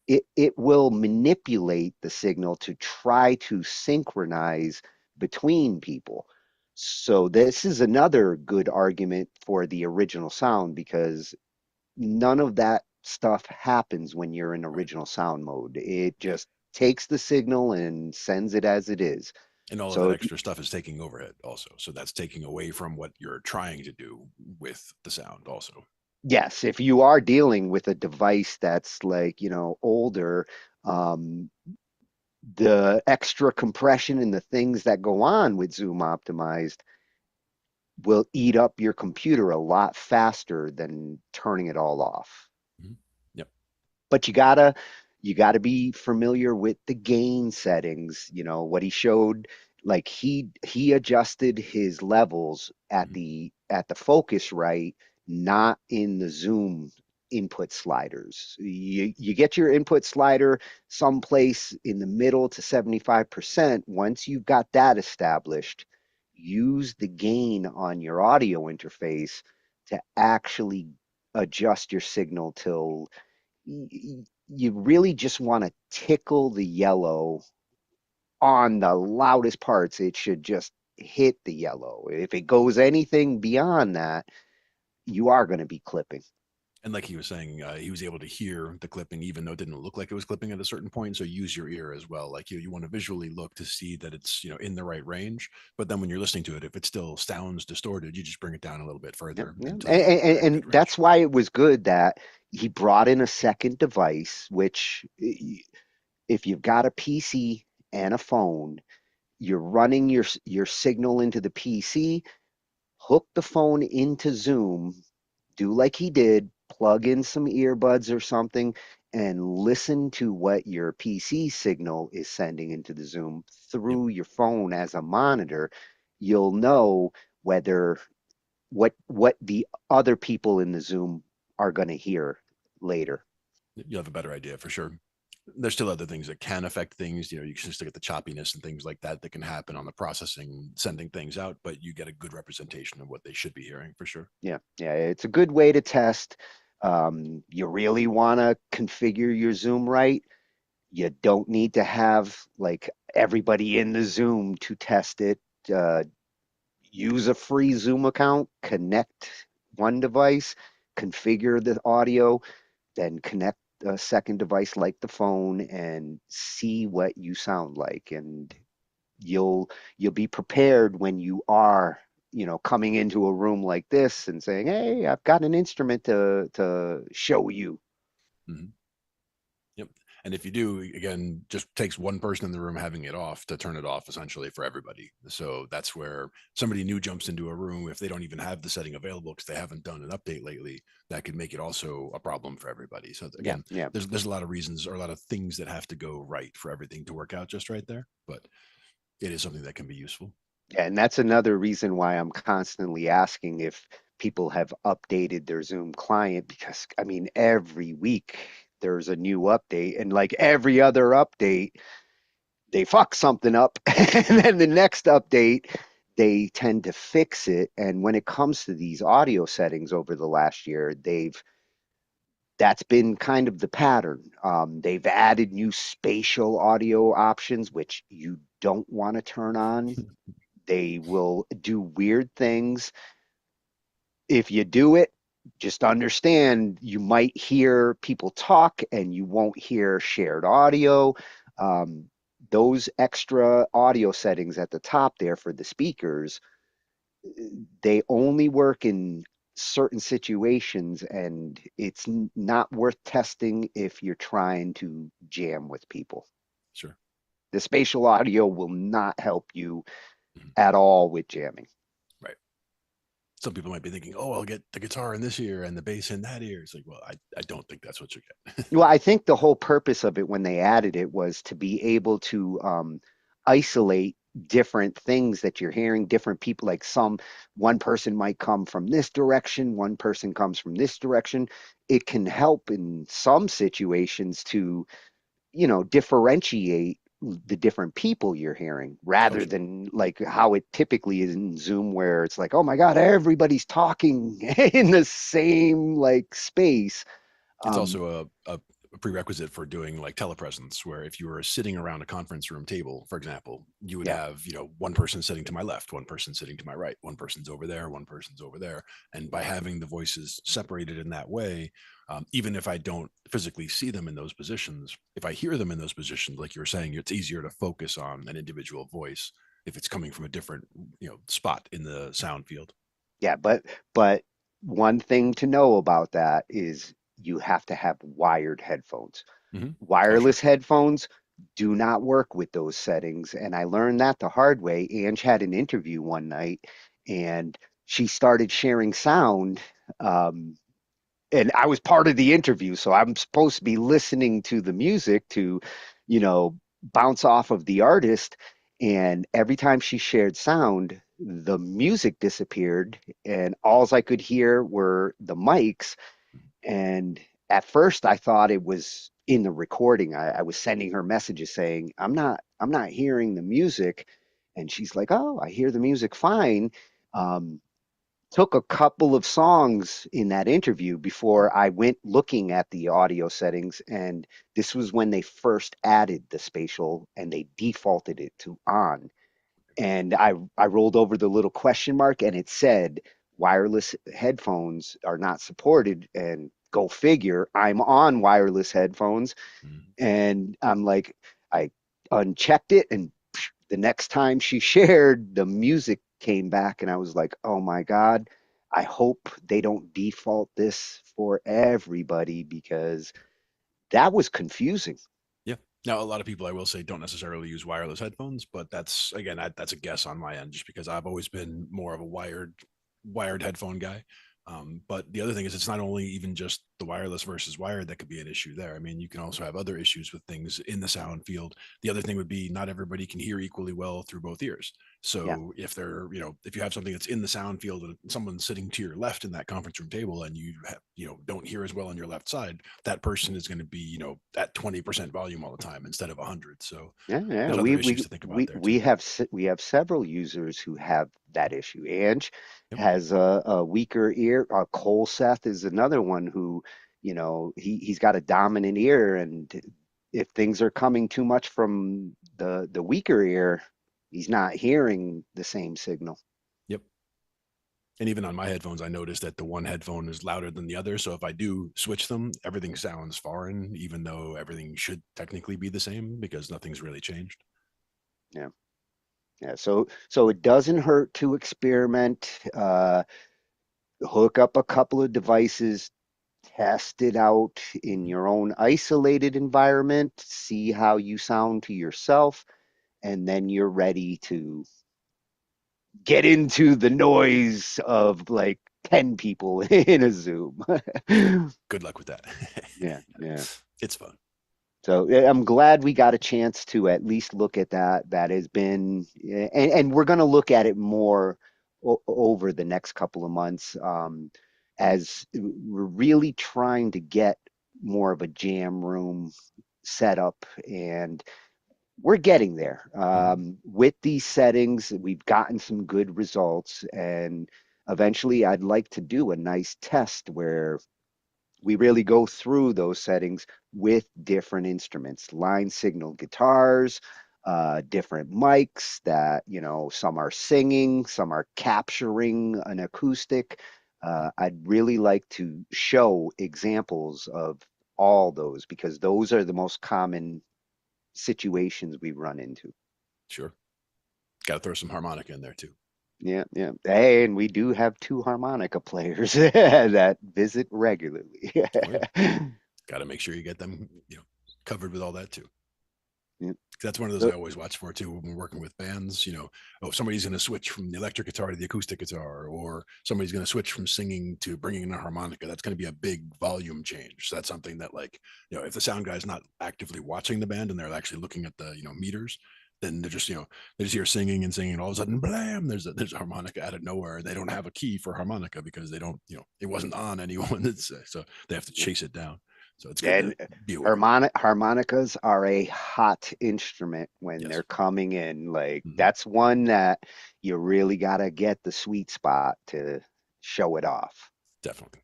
It will manipulate the signal to try to synchronize between people. So this is another good argument for the original sound, because none of that stuff happens when you're in original sound mode. It just takes the signal and sends it as it is. And all of So that if, extra stuff is taking over it also. So that's taking away from what you're trying to do with the sound also. yes, if you are dealing with a device that's like, older, um, the extra compression and the things that go on with Zoom optimized will eat up your computer a lot faster than turning it all off. Yep. But you gotta be familiar with the gain settings. What he showed, like he adjusted his levels at the focus right, not in the Zoom input sliders. You get your input slider someplace in the middle to 75%. Once you've got that established, use the gain on your audio interface to actually adjust your signal till you really just want to tickle the yellow on the loudest parts. It should just hit the yellow. If it goes anything beyond that, you are going to be clipping. And like he was saying, he was able to hear the clipping, even though it didn't look like it was clipping at a certain point. So use your ear as well. Like you want to visually look to see that it's in the right range. But then when you're listening to it, if it still sounds distorted, you just bring it down a little bit Yep, further yep. until you're at a And good range. that's why it was good that he brought in a second device, which if you've got a PC and a phone, you're running your signal into the PC, hook the phone into Zoom, do like he did, plug in some earbuds or something, and listen to what your PC signal is sending into the Zoom through your phone as a monitor. You'll know whether what the other people in the Zoom are going to hear later. You'll have a better idea for sure. There's still other things that can affect things. You can still get the choppiness and things like that that can happen on the processing, sending things out, but you get a good representation of what they should be hearing for sure. Yeah, it's a good way to test. You really want to configure your Zoom right. You don't need to have like everybody in the Zoom to test it. Uh, Use a free Zoom account, connect one device, configure the audio, then connect a second device like the phone and see what you sound like. And you'll be prepared when you are, coming into a room like this and saying, "Hey, I've got an instrument to show you." Mm-hmm. Yep. And if you do, again, just takes one person in the room having it off to turn it off essentially for everybody. So that's where somebody new jumps into a room. If they don't even have the setting available because they haven't done an update lately, that could make it also a problem for everybody. So again, Yeah. there's a lot of reasons or a lot of things that have to go right for everything to work out just right there. But it is something that can be useful. And that's another reason why I'm constantly asking if people have updated their Zoom client, because I mean, every week there's a new update, and like every other update, they fuck something up, and then the next update, they tend to fix it. And when it comes to these audio settings over the last year, that's been kind of the pattern. They've added new spatial audio options, which you don't want to turn on. They will do weird things. If you do it, just understand you might hear people talk and you won't hear shared audio. Um, those extra audio settings at the top there for the speakers, they only work in certain situations, and it's not worth testing if you're trying to jam with people. Sure. The spatial audio will not help you at all with jamming. Right. Some people might be thinking, oh, I'll get the guitar in this ear and the bass in that ear. It's like, well, I don't think that's what you get. Well, I think the whole purpose of it when they added it was to be able to isolate different things that you're hearing, different people. Like one person might come from this direction, one person comes from this direction. It can help in some situations to, differentiate the different people you're hearing rather than like how it typically is in Zoom, where it's like, oh my God, everybody's talking in the same like space. It's also a prerequisite for doing like telepresence, where if you were sitting around a conference room table, for example, you would have, one person sitting to my left, one person sitting to my right, one person's over there, one person's over there. And by having the voices separated in that way, even if I don't physically see them in those positions, if I hear them in those positions, like you were saying, it's easier to focus on an individual voice if it's coming from a different, spot in the sound field. Yeah, but one thing to know about that is you have to have wired headphones. Mm-hmm. Wireless headphones do not work with those settings, and I learned that the hard way. Ange had an interview one night, and she started sharing sound, and I was part of the interview, so I'm supposed to be listening to the music to, bounce off of the artist. And every time she shared sound, the music disappeared, and alls I could hear were the mics. And at first, I thought it was in the recording. I was sending her messages saying, I'm not hearing the music," and she's like, "Oh, I hear the music fine." Um, Took a couple of songs in that interview before I went looking at the audio settings, and this was when they first added the spatial and they defaulted it to on. And I rolled over the little question mark, and it said wireless headphones are not supported, and go figure, I'm on wireless headphones, and I'm like, I unchecked it, and the next time she shared, the music came back, and I was like, oh my God, I hope they don't default this for everybody, because that was confusing. Yeah. Now, a lot of people, I will say, don't necessarily use wireless headphones, but that's again, that's a guess on my end, just because I've always been more of a wired headphone guy. But the other thing is, it's not only even just the wireless versus wired that could be an issue there. I mean, you can also have other issues with things in the sound field. The other thing would be not everybody can hear equally well through both ears. Yeah. So if they're, if you have something that's in the sound field and someone's sitting to your left in that conference room table, and you have, don't hear as well on your left side, that person is going to be, at 20% volume all the time instead of 100. So Yeah, there's other issues to think about there too. We have several users who have that issue. Ange has a weaker ear. Cole Seth is another one who, he's got a dominant ear, and if things are coming too much from the weaker ear, he's not hearing the same signal. Yep. And even on my headphones, I noticed that the one headphone is louder than the other. So if I do switch them, everything sounds foreign, even though everything should technically be the same because nothing's really changed. Yeah. Yeah. So it doesn't hurt to experiment, hook up a couple of devices, test it out in your own isolated environment, see how you sound to yourself, and then you're ready to get into the noise of like 10 people in a Zoom. Good luck with that. Yeah, yeah. It's fun. So I'm glad we got a chance to at least look at that. That has been, and we're going to look at it more over the next couple of months, as we're really trying to get more of a jam room set up, and we're getting there. With these settings, we've gotten some good results, and eventually I'd like to do a nice test where we really go through those settings with different instruments, line signal guitars, different mics that, some are singing, some are capturing an acoustic. I'd really like to show examples of all those, because those are the most common situations we run into. Sure. Got to throw some harmonica in there too. Yeah, yeah. Hey, and we do have 2 harmonica players that visit regularly. Oh, yeah. Got to make sure you get them, covered with all that too. Yeah. That's one of those I always watch for too when we're working with bands. Somebody's going to switch from the electric guitar to the acoustic guitar, or somebody's going to switch from singing to bringing in a harmonica. That's going to be a big volume change. So that's something that, like, if the sound guy's not actively watching the band and they're actually looking at the meters, then they're just they just hear singing and singing, and all of a sudden, blam! There's a harmonica out of nowhere. They don't have a key for harmonica because they don't, it wasn't on anyone. So they have to chase it down. So it's good to be aware. Harmonicas are a hot instrument when they're coming in. Like, that's one that you really got to get the sweet spot to show it off. Definitely.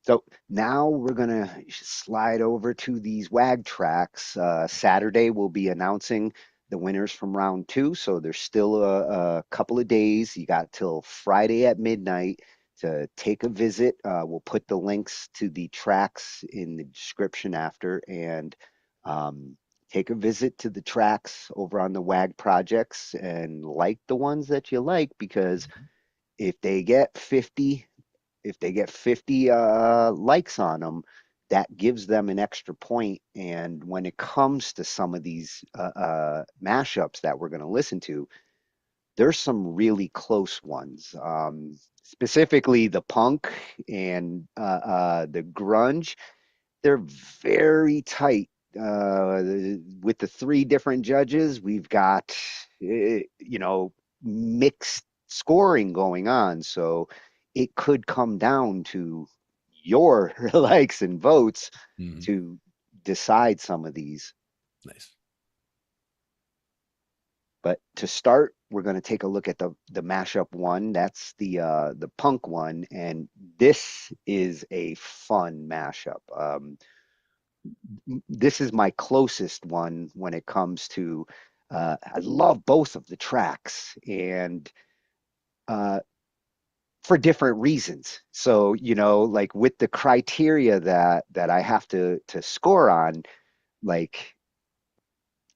So now we're going to slide over to these WAG tracks. Saturday, we'll be announcing the winners from round 2. So there's still a couple of days. You got till Friday at midnight to take a visit. We'll put the links to the tracks in the description after, and take a visit to the tracks over on the WAG projects and like the ones that you like, because if they get 50 likes on them, that gives them an extra point. And when it comes to some of these mashups that we're going to listen to, there's some really close ones. Specifically the punk and the grunge, they're very tight. With the 3 different judges, we've got, mixed scoring going on. So it could come down to your likes and votes to decide some of these. Nice. But to start, we're going to take a look at the mashup one. That's the punk one, and this is a fun mashup. This is my closest one when it comes to. I love both of the tracks, and for different reasons. So, like with the criteria that I have to score on, like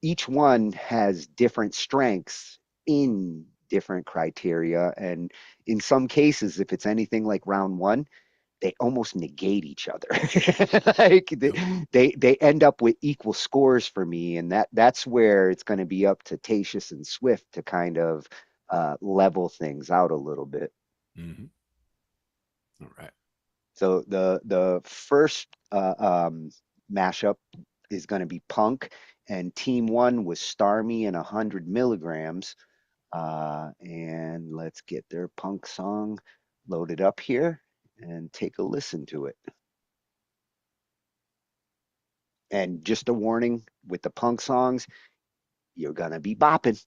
each one has different strengths in different criteria. And in some cases, if it's anything like round one, they almost negate each other. Like they end up with equal scores for me, and that's where it's going to be up to Tatius and Swift to kind of level things out a little bit. Mm-hmm. All right. So the first mashup is going to be Punk, and Team One was Starmy and 100 milligrams. And let's get their Punk song loaded up here and take a listen to it. And just a warning with the Punk songs, you're gonna be bopping.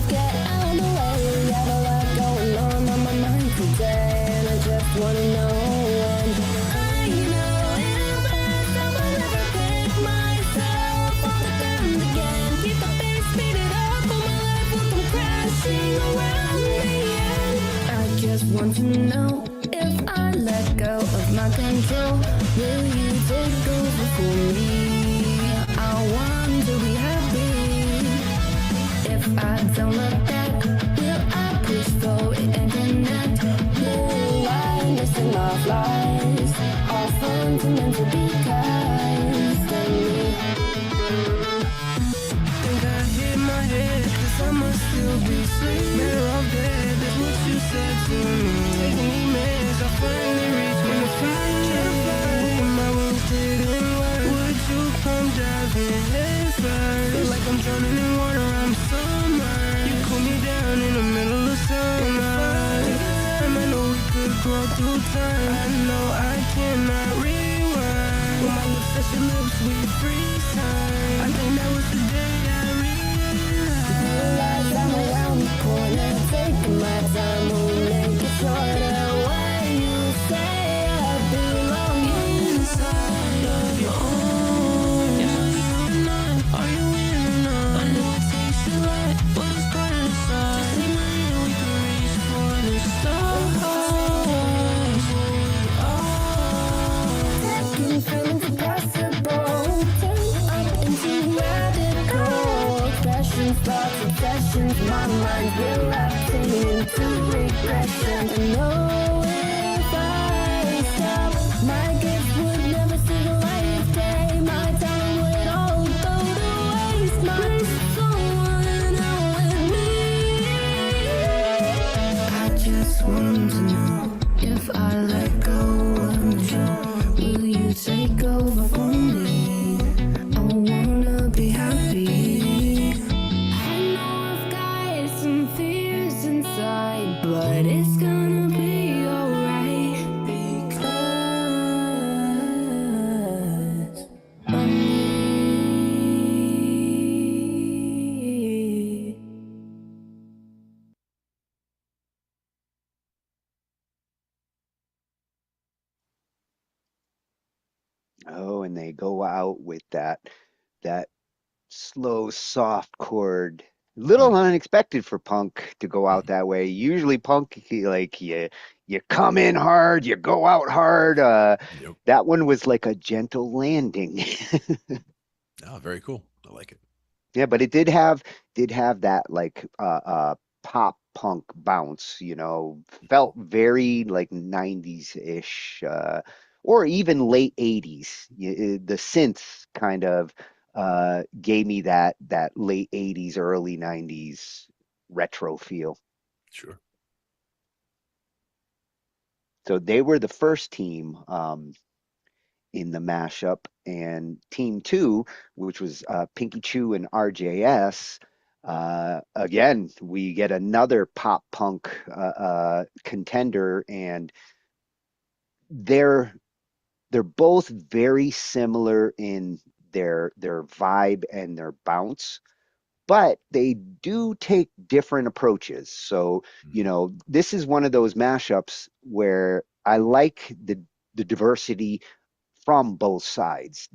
Get out of the way. Got a lot going on my mind today, and I just wanna know when I know in the past I will never pick myself off the ground again. Keep the pace, speed it up, or my life will come crashing around me. And I just want to know if I let go of my control, will you take over for me? I want to be happy. If I don't look back, will I push forward and connect? Will I listen off lies? All fun to meant to be guys. Think I hit my head, 'cause I must still be asleep. Better off dead, that's what you said to me. Taking me meds, I finally reached when the fire. My wounds didn't work. Would you come diving head first? Feel like I'm drowning in water, I'm submerged. You cool me down in the middle of summer. I know we could grow through time. I know I cannot rewind. When my lips touch your lips, we freeze time. I think that was the day I realized I'm around the corner, taking my time, we'll make it shorter. When you say I belong inside of your own, are you in or not? I know it takes a lot, but it's part of the side. Just take my hand, we can reach for the stars. Taking feelings impossible, turn up into radical. Crashing thoughts, obsessions, my mind relapsing into regression. I know if I stop, my gift would never see the light of day. My time would all go to waste. My someone out with me. I just want to know if I let go of control, will you take over for me? I wanna be happy. I know I've got some fears inside, but it's gonna be alright because of me. Oh, and they go out with that slow, soft chord. Little unexpected for Punk to go out that way. Usually Punk, like you come in hard, you go out hard. That one was like a gentle landing. Oh, very cool. I like it. Yeah, but it did have that like pop punk bounce, felt very like 90s-ish or even late 80s. The synth kind of gave me that late 80s, early 90s retro feel. Sure. So they were the first team in the mashup, and team two, which was Pinky Chew and RJS. Again, we get another pop punk contender, and they're both very similar in their vibe and their bounce, but they do take different approaches. So, this is one of those mashups where I like the diversity from both sides.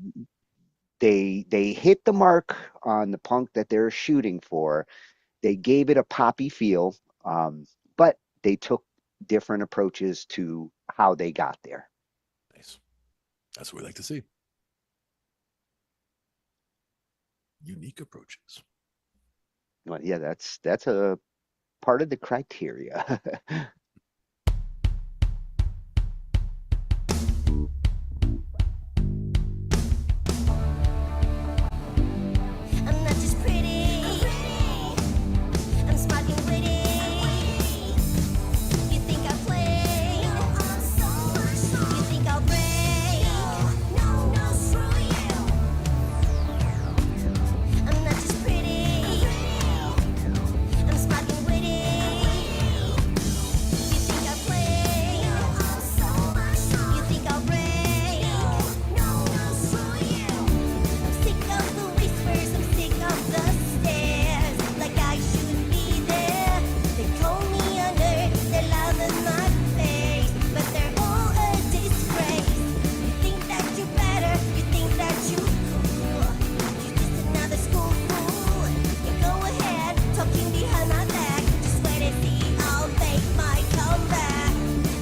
they hit the mark on the punk that they're shooting for. They gave it a poppy feel, but they took different approaches to how they got there. Nice. That's what we like to see. Unique approaches. Well, yeah, that's a part of the criteria. I'm not just pretty, I'm smart and witty. You think I play? You think I'll break? No, screw you. I'm not just pretty, I'm smart and witty. You think I play? You think I'll break? No, screw you. I'm sick of the whispers, I'm sick of the stares. Like I shouldn't be there. They call me under, they're loud in my face, but they're all a disgrace. You think that you're better, you think that you're cool. You're just another school fool. You go ahead, talking behind my back. Just wait and see, I'll make my comeback.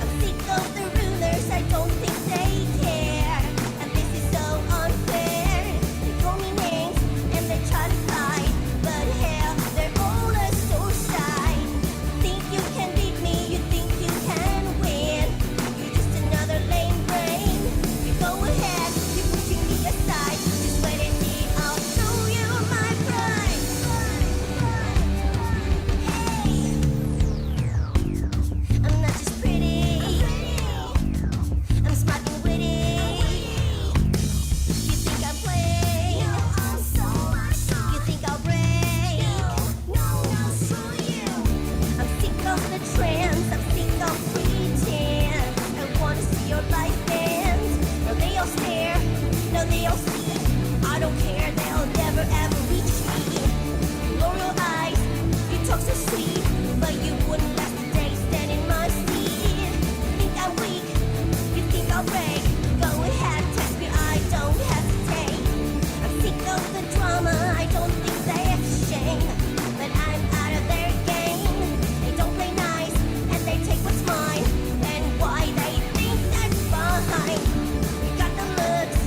I'm sick of the rumors, I don't think they care. And this is so unfair. They call me names and they try to hide, but hell, they're all so shy. You think you can beat me, you think you can win. You're just another lame brain. You go ahead, you're pushing me aside. Just wait and see, I'll show you my pride. Hey, I'm not just pretty, I'm smart and witty. You think I play? You think I'll break? No, screw you. I'm sick of the trends, I'm sick of pretense. I wanna see your life dance. No, they all stare, no, they all see. I don't care, they'll never ever reach me. Roll your eyes, you talk so sweet, but you wouldn't last a day stand in my seat. You think I'm weak, you think I'll break. Go ahead, test me, I don't hesitate. I'm sick of the drama, I don't think they have shame. But I'm out of their game. They don't play nice, and they take what's mine. And why they think that's fine. You got the looks,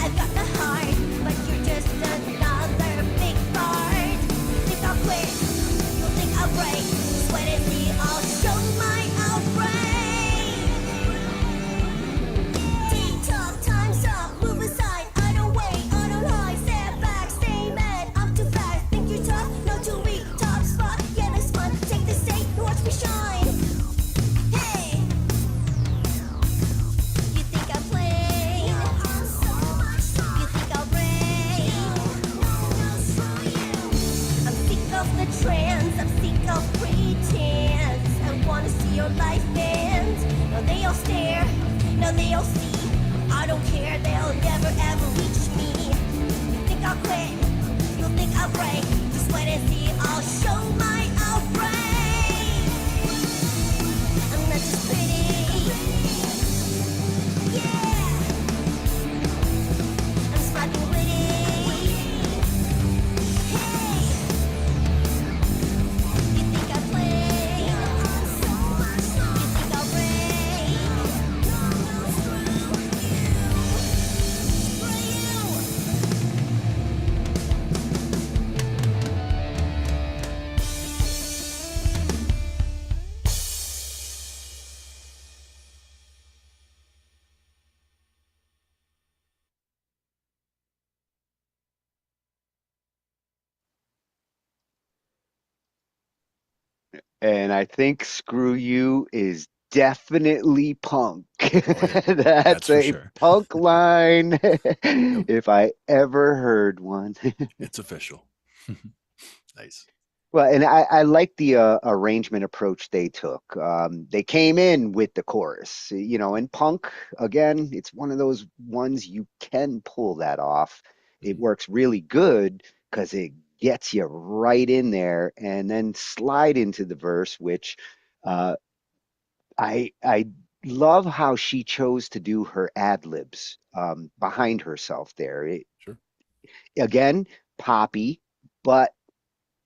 I've got the heart, but you're just another big part. You think I'll quit, you'll think I'll break. Just wait and see, I'll show my outbreak. Tick-tock, time's up, move aside. I don't wait, I don't hide. Step back, stay mad, I'm too fast. Think you're tough, no too weak. Top spot, get a spot. Take the stage, watch me shine. Hey, you think I play? You think I'll break? I'm sick of the trends, I'm sick of pretense. I wanna see your life dance. No, they all stare, no, they all see. I don't care, they'll never ever reach me. You think I'll quit, you'll think I'll break. Just wait and see, I'll show my outbreak. I'm not just pretty, yeah. I'm smart and witty. Hey, you think I play? You think I'll break? Screw you. And I think Screw You is definitely punk. That's That's for a sure. punk line if I ever heard one. It's official. Nice. Well, and I like the arrangement approach they took. They came in with the chorus, you know, and punk, again, it's one of those ones you can pull that off. It works really good because it gets you right in there and then slide into the verse, which uh, I love how she chose to do her ad libs behind herself there. Sure. again, poppy, but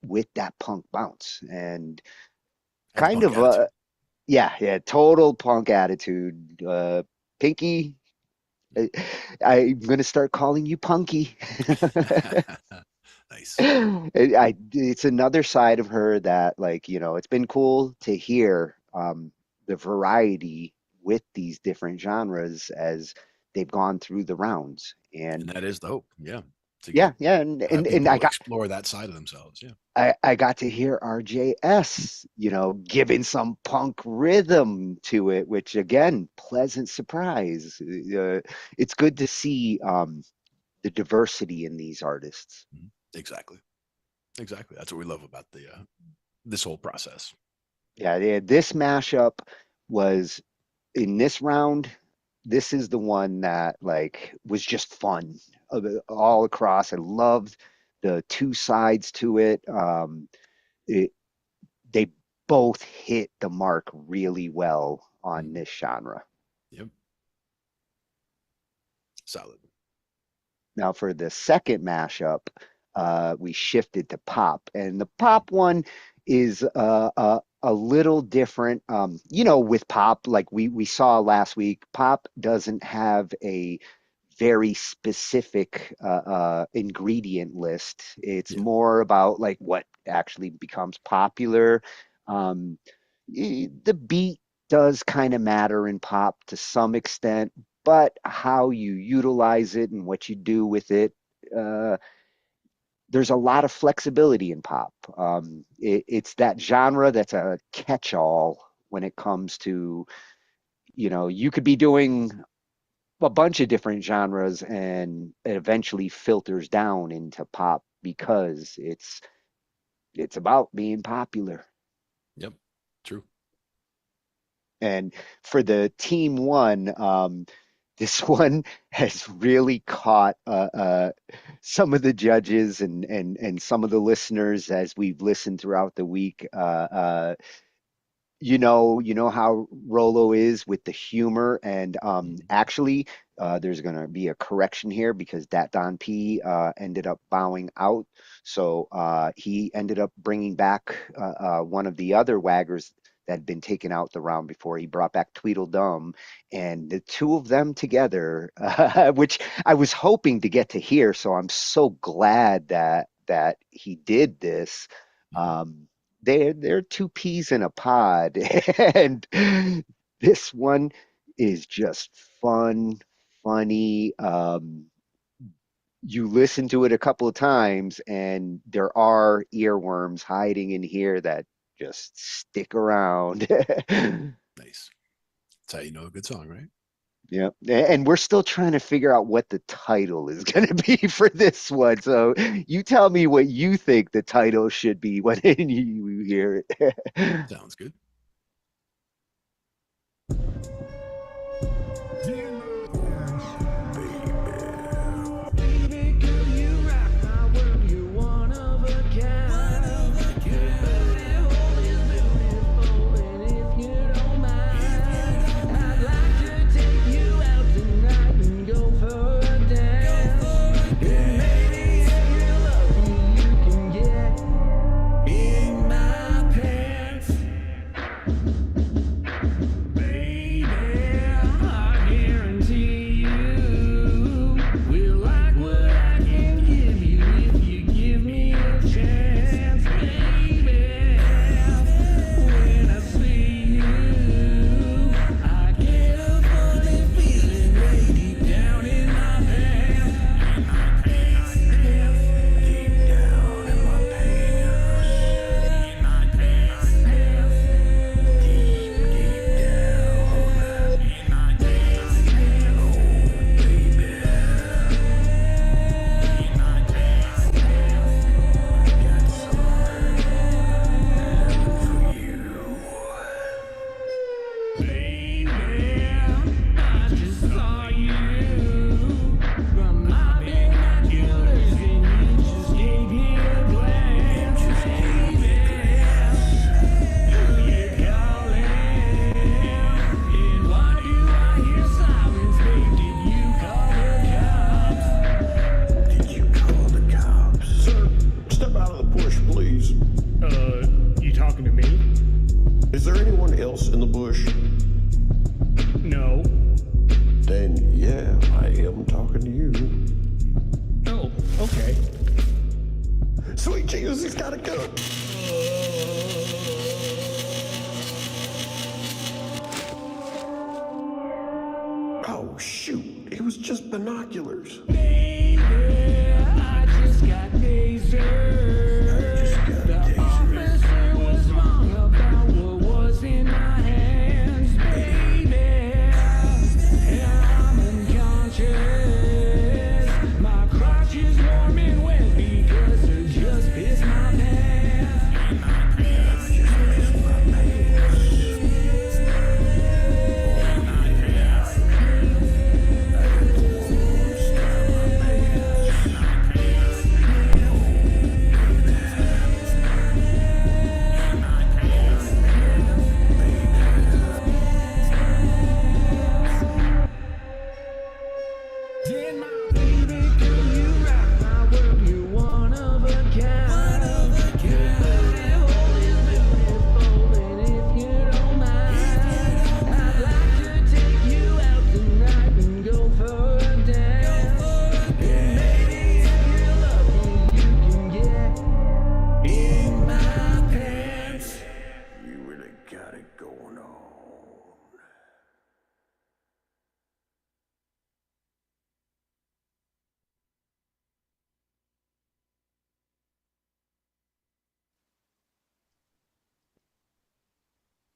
with that punk bounce and And kind punk of attitude. yeah, total punk attitude. Pinky, I, I'm gonna start calling you Punky. Nice. It's another side of her that, like, it's been cool to hear the variety with these different genres as they've gone through the rounds. And that is the hope. Yeah. To Yeah, get yeah, and I people got explore that side of themselves. Yeah. I got to hear RJS, giving some punk rhythm to it, which again, pleasant surprise. It's good to see the diversity in these artists. Exactly. Exactly. That's what we love about the this whole process. Yeah, this mashup was in this round. This is the one that like was just fun all across. I loved the two sides to it. It they both hit the mark really well on this genre. Yep. Solid. Now for the second mashup, we shifted to pop, and the pop one is a little different. With pop, like we saw last week, pop doesn't have a very specific ingredient list. It's more about like what actually becomes popular. Um, the beat does kind of matter in pop to some extent, but how you utilize it and what you do with it, uh, there's a lot of flexibility in pop. It's that genre that's a catch-all when it comes to, you could be doing a bunch of different genres and it eventually filters down into pop because it's about being popular. Yep. True. And for the team one, this one has really caught some of the judges and some of the listeners as we've listened throughout the week. You know how Rollo is with the humor, and actually, there's gonna be a correction here because that Don P ended up bowing out, so he ended up bringing back one of the other waggers that had been taken out the round before. He brought back Tweedle Dum, and the two of them together, which I was hoping to get to hear, so I'm so glad that he did this. They're two peas in a pod, and this one is just fun, funny. You listen to it a couple of times, and there are earworms hiding in here that just stick around. Nice. That's how you know a good song, right? Yeah, and we're still trying to figure out what the title is going to be for this one. So you tell me what you think the title should be when you hear it. Sounds good. Jesus, he's got a gun. Oh, shoot. It was just binoculars. Baby, I just got tasered. The officer was wrong about what was in my hands, baby. And I'm unconscious. My crotch is warm and wet because I just pissed my pants. Just pissed my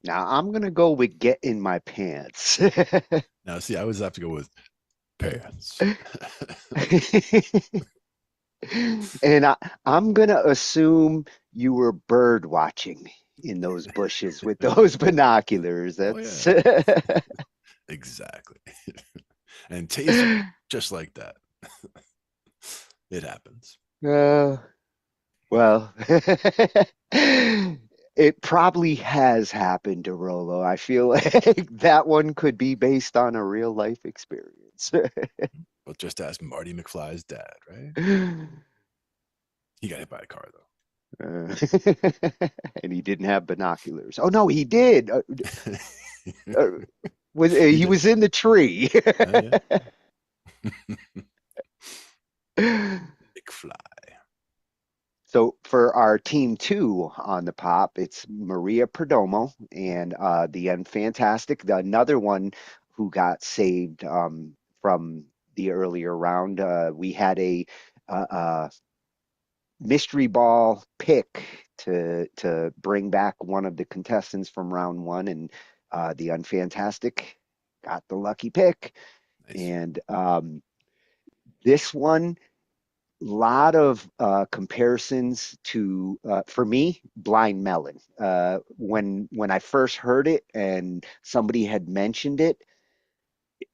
Now I'm gonna go with get in my pants. Now, see, I always have to go with pants. And I'm gonna assume you were bird watching in those bushes with those binoculars. That's Exactly. And taser, just like that. It happens. Well, it probably has happened to Rollo. I feel like that one could be based on a real life experience. Well, just ask Marty McFly's dad, right? He got hit by a car, though. And he didn't have binoculars. Oh no, he did. He was in the tree. McFly. So for our team 2 on the pop, it's Maria Perdomo and the Unfantastic, another one who got saved from the earlier round. We had a mystery ball pick to bring back one of the contestants from round 1, and the Unfantastic got the lucky pick. Nice. And this one, lot of comparisons to for me, Blind Melon. When I first heard it and somebody had mentioned it,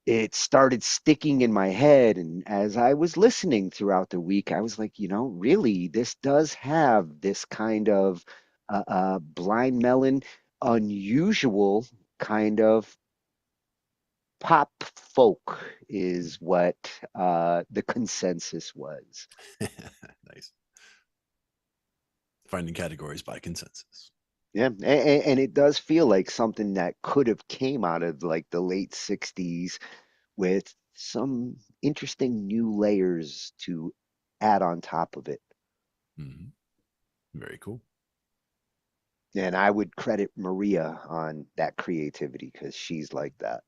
it started sticking in my head, and as I was listening throughout the week, I was like, really, this does have this kind of Blind Melon, unusual kind of pop folk is what the consensus was. Nice. Finding categories by consensus. Yeah, and it does feel like something that could have came out of like the late 60s with some interesting new layers to add on top of it. Mm-hmm. Very cool. And I would credit Maria on that creativity because she's like that.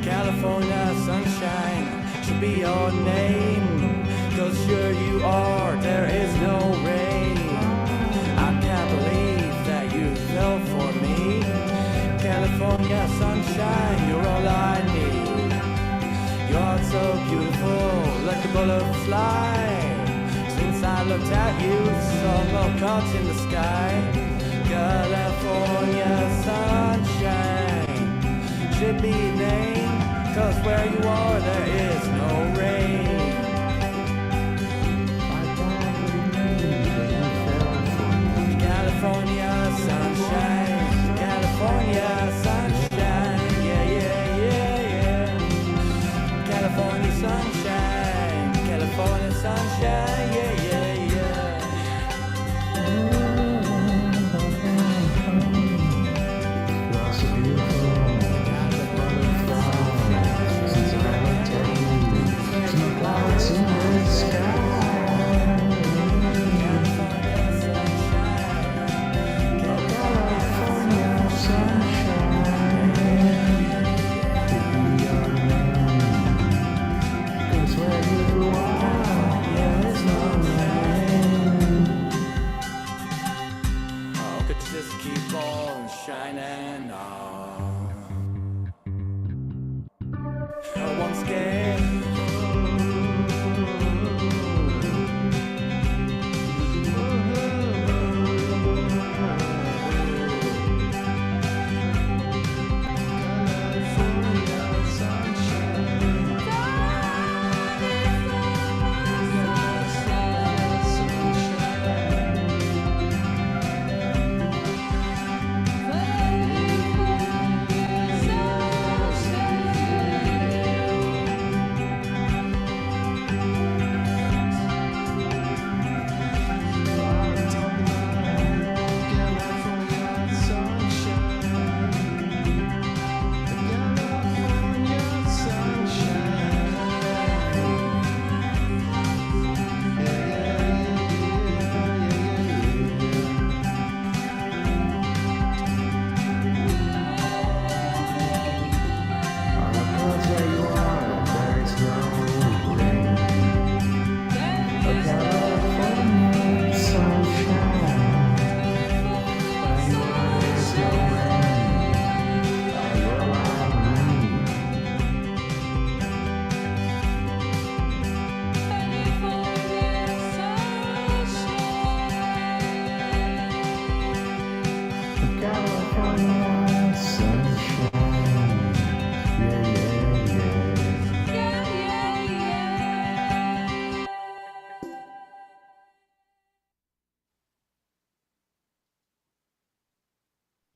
California sunshine should be your name, 'cause sure you are, there is no rain. I can't believe that you fell for me. California sunshine, you're all I need. You're so beautiful, like a butterfly. Since I looked at you, saw more clouds in the sky. California sunshine should be named, 'cause where you are, there is no rain. California sunshine, California sunshine, yeah, yeah,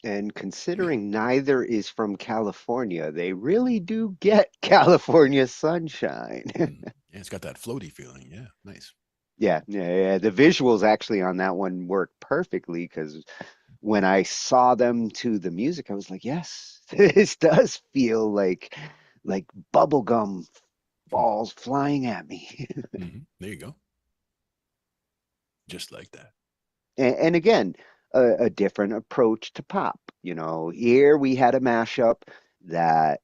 And considering neither is from California, they really do get California sunshine. Yeah, it's got that floaty feeling. Yeah, nice. Yeah. The visuals actually on that one work perfectly because when I saw them to the music, I was like, yes, this does feel like bubblegum balls flying at me. There you go. Just like that. And again, a different approach to pop. Here we had a mashup that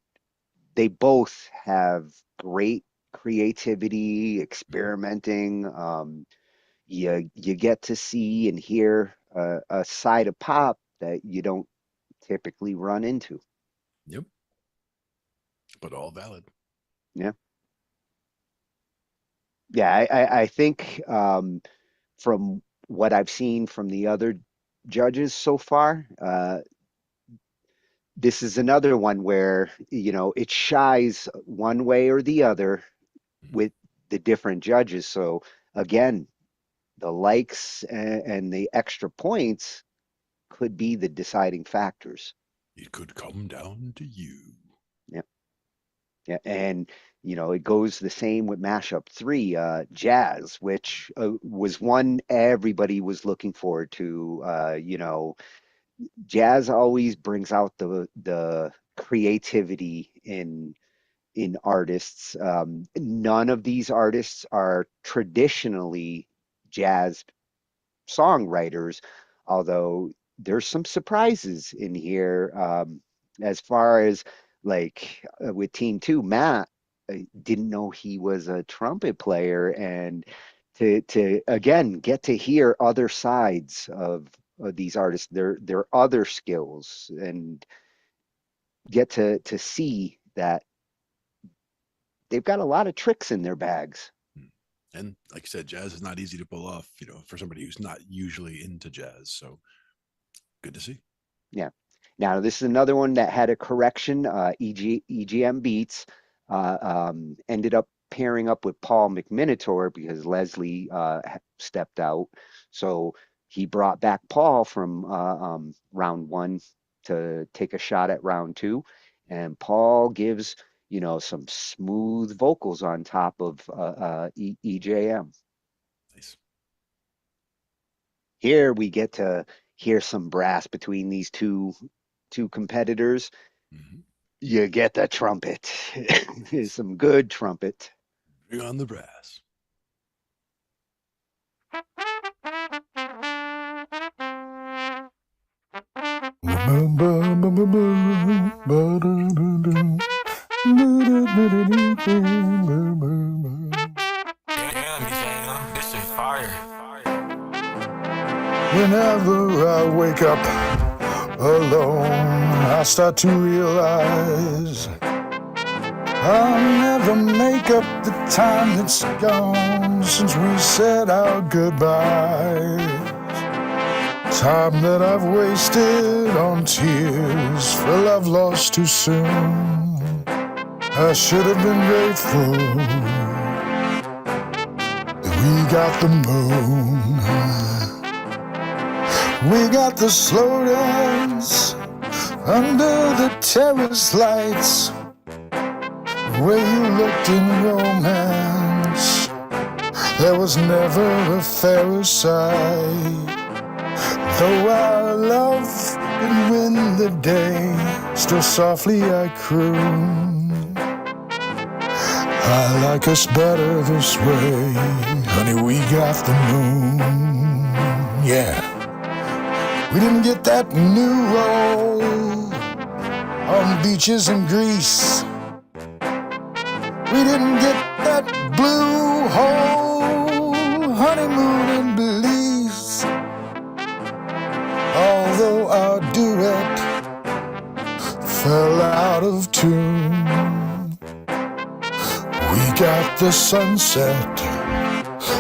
they both have great creativity, experimenting. You get to see and hear a side of pop that you don't typically run into. Yep. But all valid. Yeah. Yeah, I think from what I've seen from the other judges so far, this is another one where, it shies one way or the other with the different judges. So again, the likes and the extra points could be the deciding factors. It could come down to you. Yeah. Yeah. And, it goes the same with Mashup 3, Jazz, which was one everybody was looking forward to. Jazz always brings out the creativity in artists. None of these artists are traditionally jazz songwriters, although there's some surprises in here. As far as like with Team Two, Matt didn't know he was a trumpet player, and to again get to hear other sides of these artists, their other skills, and get to see that they've got a lot of tricks in their bags. And like I said, jazz is not easy to pull off, for somebody who's not usually into jazz. So good to see. Yeah. Now this is another one that had a correction. EGM Beats ended up pairing up with Paul McMinitor because Leslie stepped out. So he brought back Paul from round one to take a shot at round two. And Paul gives, some smooth vocals on top of EJM. Nice. Here we get to hear some brass between these two competitors. You get the trumpet. Some good trumpet. Bring on the brass. This is fire. Whenever I wake up alone, I start to realize I'll never make up the time that's gone since we said our goodbyes. Time that I've wasted on tears for love lost too soon. I should have been grateful that we got the moon. We got the slow dance under the terrace lights, where you looked in romance. There was never a fairer sight. Though our love would win the day, still softly I croon. I like us better this way, honey, we got the moon. Yeah. We didn't get that new roll on beaches in Greece. We didn't get that blue hole honeymoon in Belize. Although our duet fell out of tune, we got the sunset,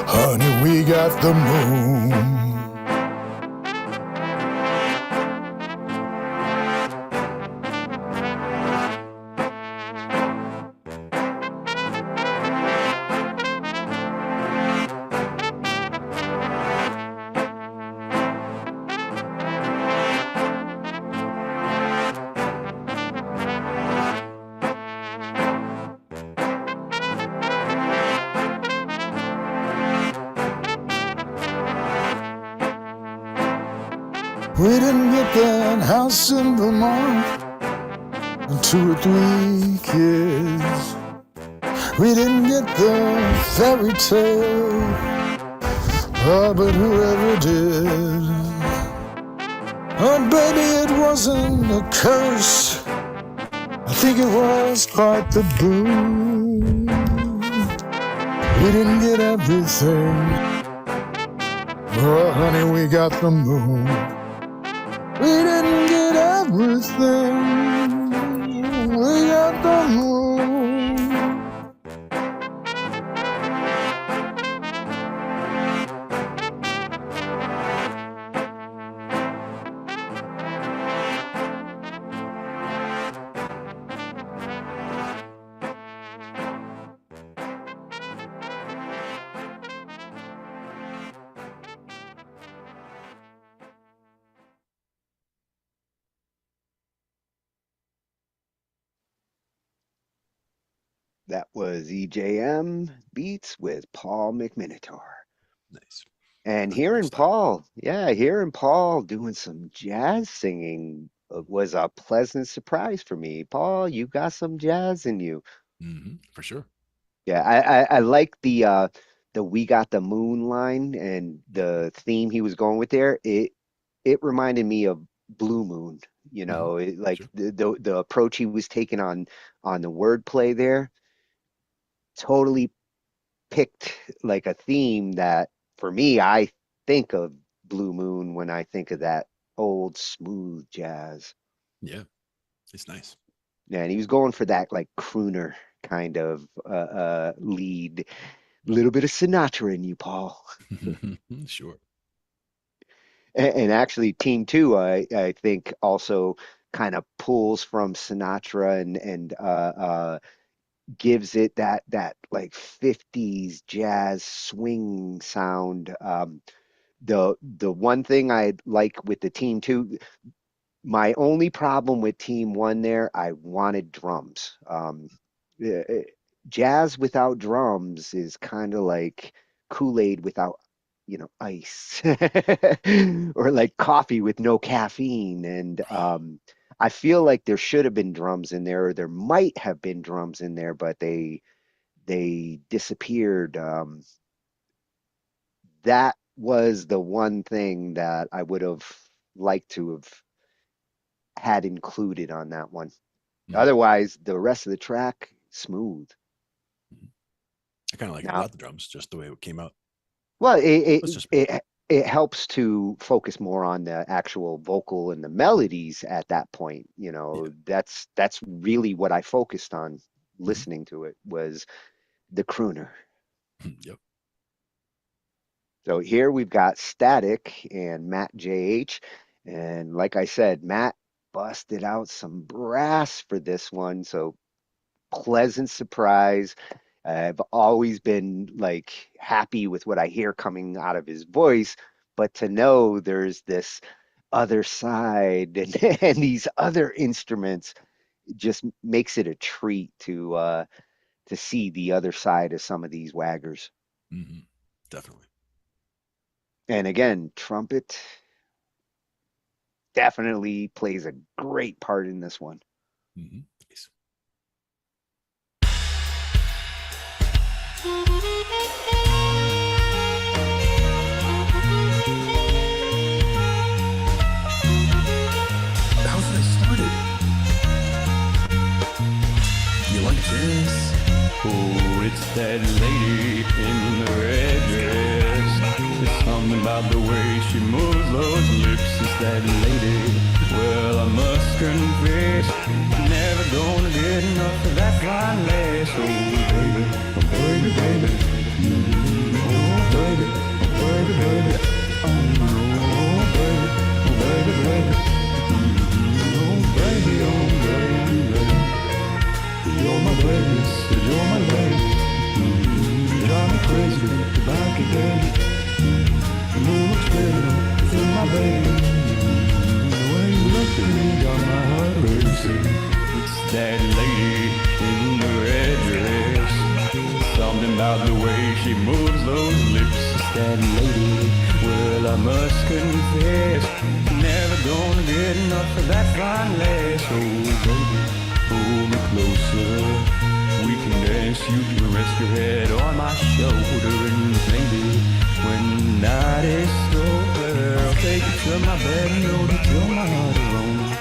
honey, we got the moon. We didn't get that house in Vermont and 2 or 3 kids. We didn't get the fairy tale, oh, but whoever did. Oh, baby, it wasn't a curse. I think it was quite the boon. We didn't get everything. Oh, honey, we got the moon. We didn't get everything. We got the moon. That was EJM Beats with Paul McMinotaur. Nice. And hearing Paul doing some jazz singing was a pleasant surprise for me. Paul, you got some jazz in you. For sure. Yeah, I like the "We Got the Moon" line and the theme he was going with there. It reminded me of Blue Moon. You know, like the approach he was taking on the wordplay there. Totally picked like a theme that for me I think of Blue Moon when I think of that old smooth jazz. Yeah, it's nice. Yeah, and he was going for that like crooner kind of lead. A little bit of Sinatra in you, Paul. Sure. And actually, Team Two, I think also kind of pulls from Sinatra and gives it that like 50s jazz swing sound. The one thing I like with the Team Two, my only problem with Team One there, I wanted drums. Eh, eh, Jazz without drums is kind of like Kool-Aid without, ice, or like coffee with no caffeine. And I feel like there should have been drums in there, or there might have been drums in there, but they disappeared. That was the one thing that I would have liked to have had included on that one. Otherwise, the rest of the track, smooth. I kind of like it without the drums, just the way it came out. Well, it helps to focus more on the actual vocal and the melodies at that point. That's really what I focused on listening to it, was the crooner. Yep. So here we've got Static and Matt JH. And like I said, Matt busted out some brass for this one. So pleasant surprise. I've always been like happy with what I hear coming out of his voice, but to know there's this other side and these other instruments just makes it a treat to see the other side of some of these waggers. Definitely. And again, trumpet definitely plays a great part in this one. Nice. How's that started? You like this? Oh, it's that lady in the red dress. There's something about the way she moves those lips. It's that lady. Well, I must confess, never gonna get enough of that fine lass. Oh, baby, oh, baby, baby. Oh, baby, oh, baby, baby. Oh, no, baby, oh, baby, baby. Oh, baby, oh, baby, baby. You're my baby, you're my lady. You drive me crazy, you're back again. You look better than my baby. Got my heart racing. It's that lady in the red dress. Something about the way she moves those lips. It's that lady. Well, I must confess, never gonna get enough of that fine lass. Oh, baby, hold me closer. We can dance, you can rest your head on my shoulder. And maybe when the night is over, I'll take you to my bed and hold you till my heart alone.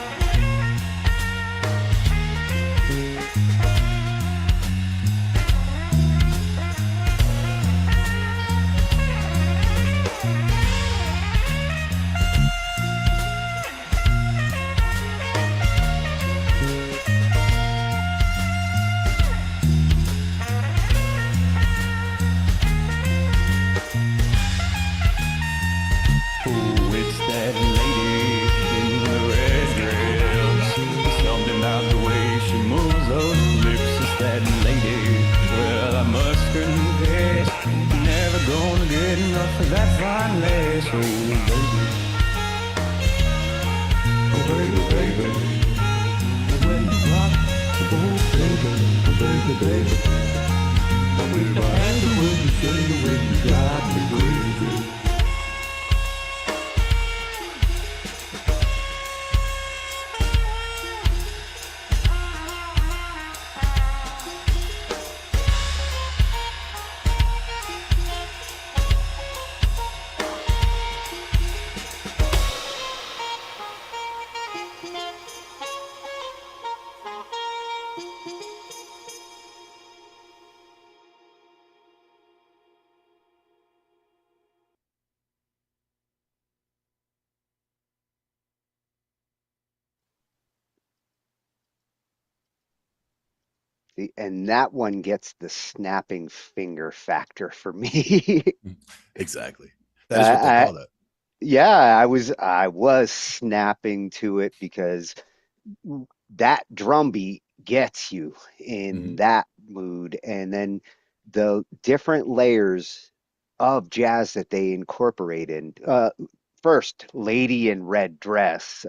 That fine lass, oh baby, oh baby, baby, the way you rock, oh baby, oh baby, baby, oh baby, I had the way you say the way you got me crazy. And that one gets the snapping finger factor for me. Exactly. I, That is what they I call that. yeah, I was snapping to it because that drum beat gets you in that mood, and then the different layers of jazz that they incorporate in. First, Lady in Red Dress.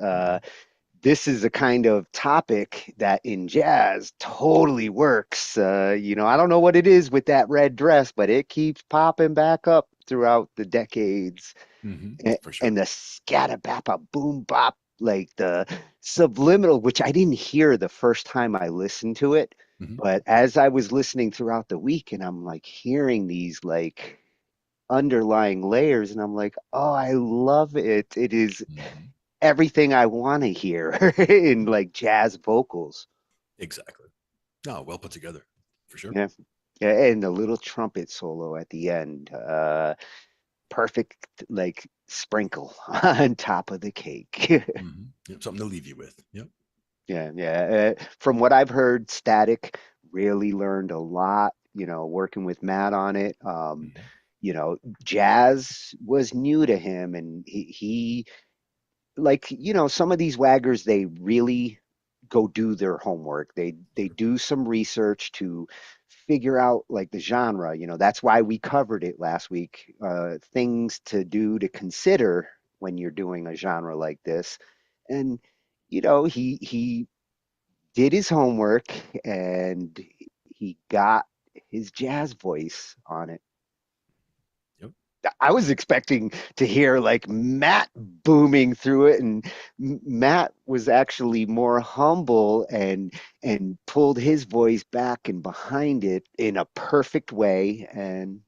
This is a kind of topic that in jazz totally works. I don't know what it is with that red dress, but it keeps popping back up throughout the decades. For sure. And the scattabappa boom bop, like the subliminal, which I didn't hear the first time I listened to it, but as I was listening throughout the week, and I'm like hearing these like underlying layers, and I'm like, oh, I love it. It is everything I want to hear in like jazz vocals. Exactly. No, well put together, for sure. Yeah. Yeah, and the little trumpet solo at the end. Perfect like sprinkle on top of the cake. Yep, something to leave you with. Yep. Yeah, yeah. From what I've heard, Static really learned a lot, working with Matt on it. Jazz was new to him, and he like some of these waggers, they really go do their homework. They do some research to figure out like the genre. That's why we covered it last week. Things to do to consider when you're doing a genre like this. And he did his homework, and he got his jazz voice on it. I was expecting to hear like Matt booming through it, and Matt was actually more humble and pulled his voice back and behind it in a perfect way, and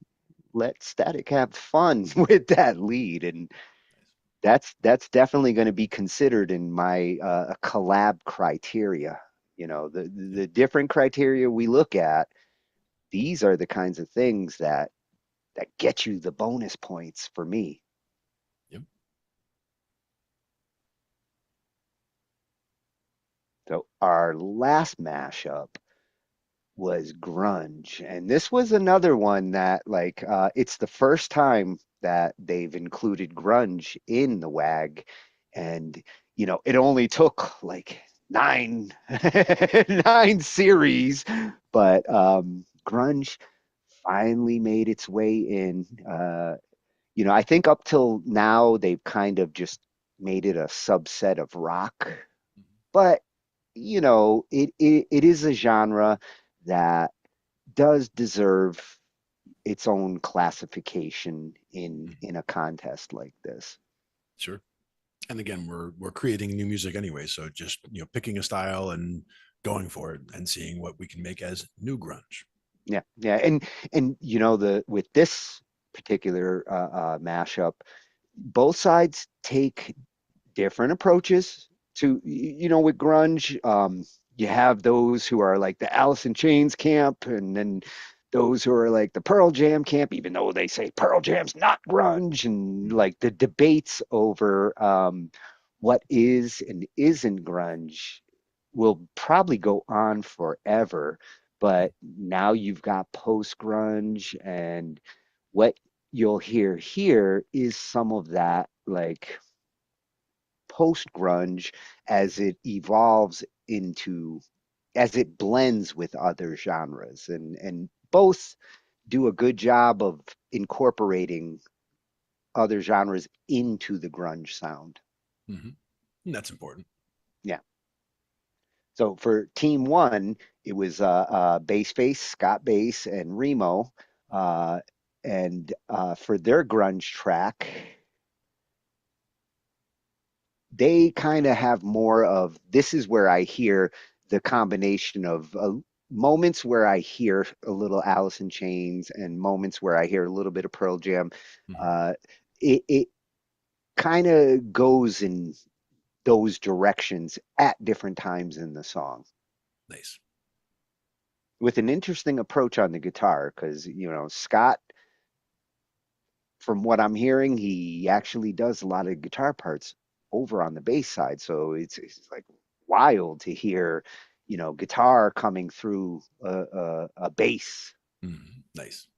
let Static have fun with that lead. And that's definitely going to be considered in my collab criteria. The different criteria we look at. These are the kinds of things that get you the bonus points for me. Yep. So our last mashup was grunge, and this was another one that like it's the first time that they've included grunge in the WAG, and it only took like nine nine series, but grunge finally made its way in. I think up till now they've kind of just made it a subset of rock, but it is a genre that does deserve its own classification in a contest like this. Sure. And again, we're creating new music anyway, so just picking a style and going for it and seeing what we can make as new grunge. Yeah, and with this particular mashup, both sides take different approaches to with grunge. You have those who are like the Alice in Chains camp, and then those who are like the Pearl Jam camp, even though they say Pearl Jam's not grunge, and like the debates over what is and isn't grunge will probably go on forever. But now you've got post grunge, and what you'll hear here is some of that, like post grunge, as it evolves into, as it blends with other genres, and both do a good job of incorporating other genres into the grunge sound. That's important. Yeah. So for team one, it was Bass Face, Scott Bass, and Remo. And for their grunge track, they kind of have more of, this is where I hear the combination of moments where I hear a little Alice in Chains and moments where I hear a little bit of Pearl Jam. It kind of goes in those directions at different times in the song. Nice. With an interesting approach on the guitar, because Scott, from what I'm hearing, he actually does a lot of guitar parts over on the bass side. So it's like wild to hear, guitar coming through a bass. Nice.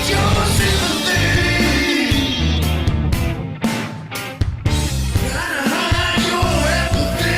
Your empathy.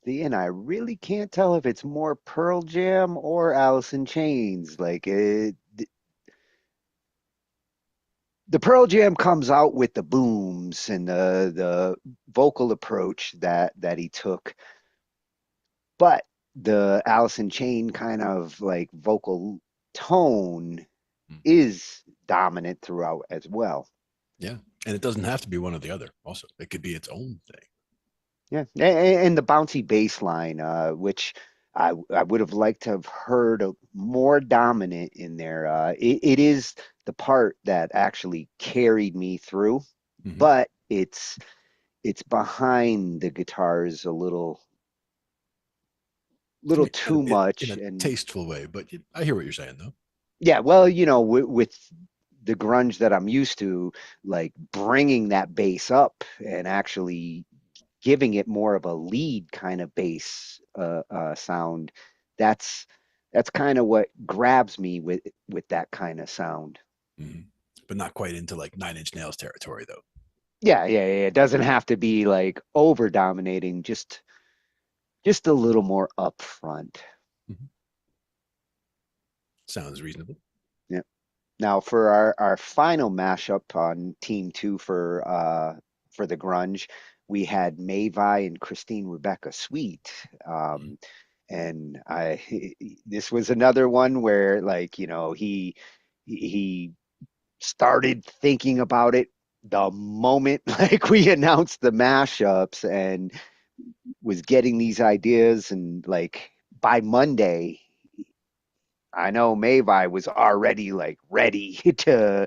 and I really can't tell if it's more Pearl Jam or Alice in Chains. Like the Pearl Jam comes out with the booms and the vocal approach that he took, but the Alice in Chain kind of like vocal tone is dominant throughout as well. Yeah, and it doesn't have to be one or the other. Also, it could be its own thing. Yeah, and the bouncy bass line, which I would have liked to have heard more dominant in there. It is the part that actually carried me through, but it's behind the guitars a little too much in a and tasteful way. But I hear what you're saying, though. yeah, well, with the grunge that I'm used to, like bringing that bass up and actually giving it more of a lead kind of bass sound. That's kind of what grabs me with that kind of sound. But not quite into like Nine Inch Nails territory, though. Yeah. It doesn't have to be like over dominating, just a little more upfront. Sounds reasonable. Yeah. Now for our final mashup on Team 2 for the grunge, we had Mavi and Christine Rebecca Sweet. And this was another one where like, he started thinking about it the moment like we announced the mashups and was getting these ideas, and like by Monday, I know Mavi was already like ready to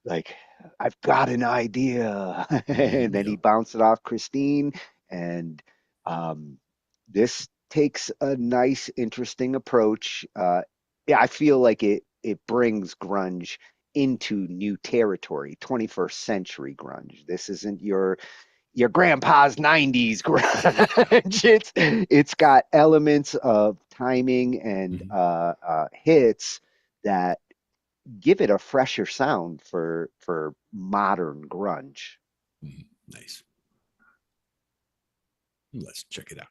like, I've got an idea. And then he bounced it off Christine. And this takes a nice, interesting approach. Yeah, I feel like it brings grunge into new territory, 21st century grunge. This isn't your grandpa's 90s grunge. It's got elements of timing and hits that give it a fresher sound for modern grunge. Nice. Let's check it out.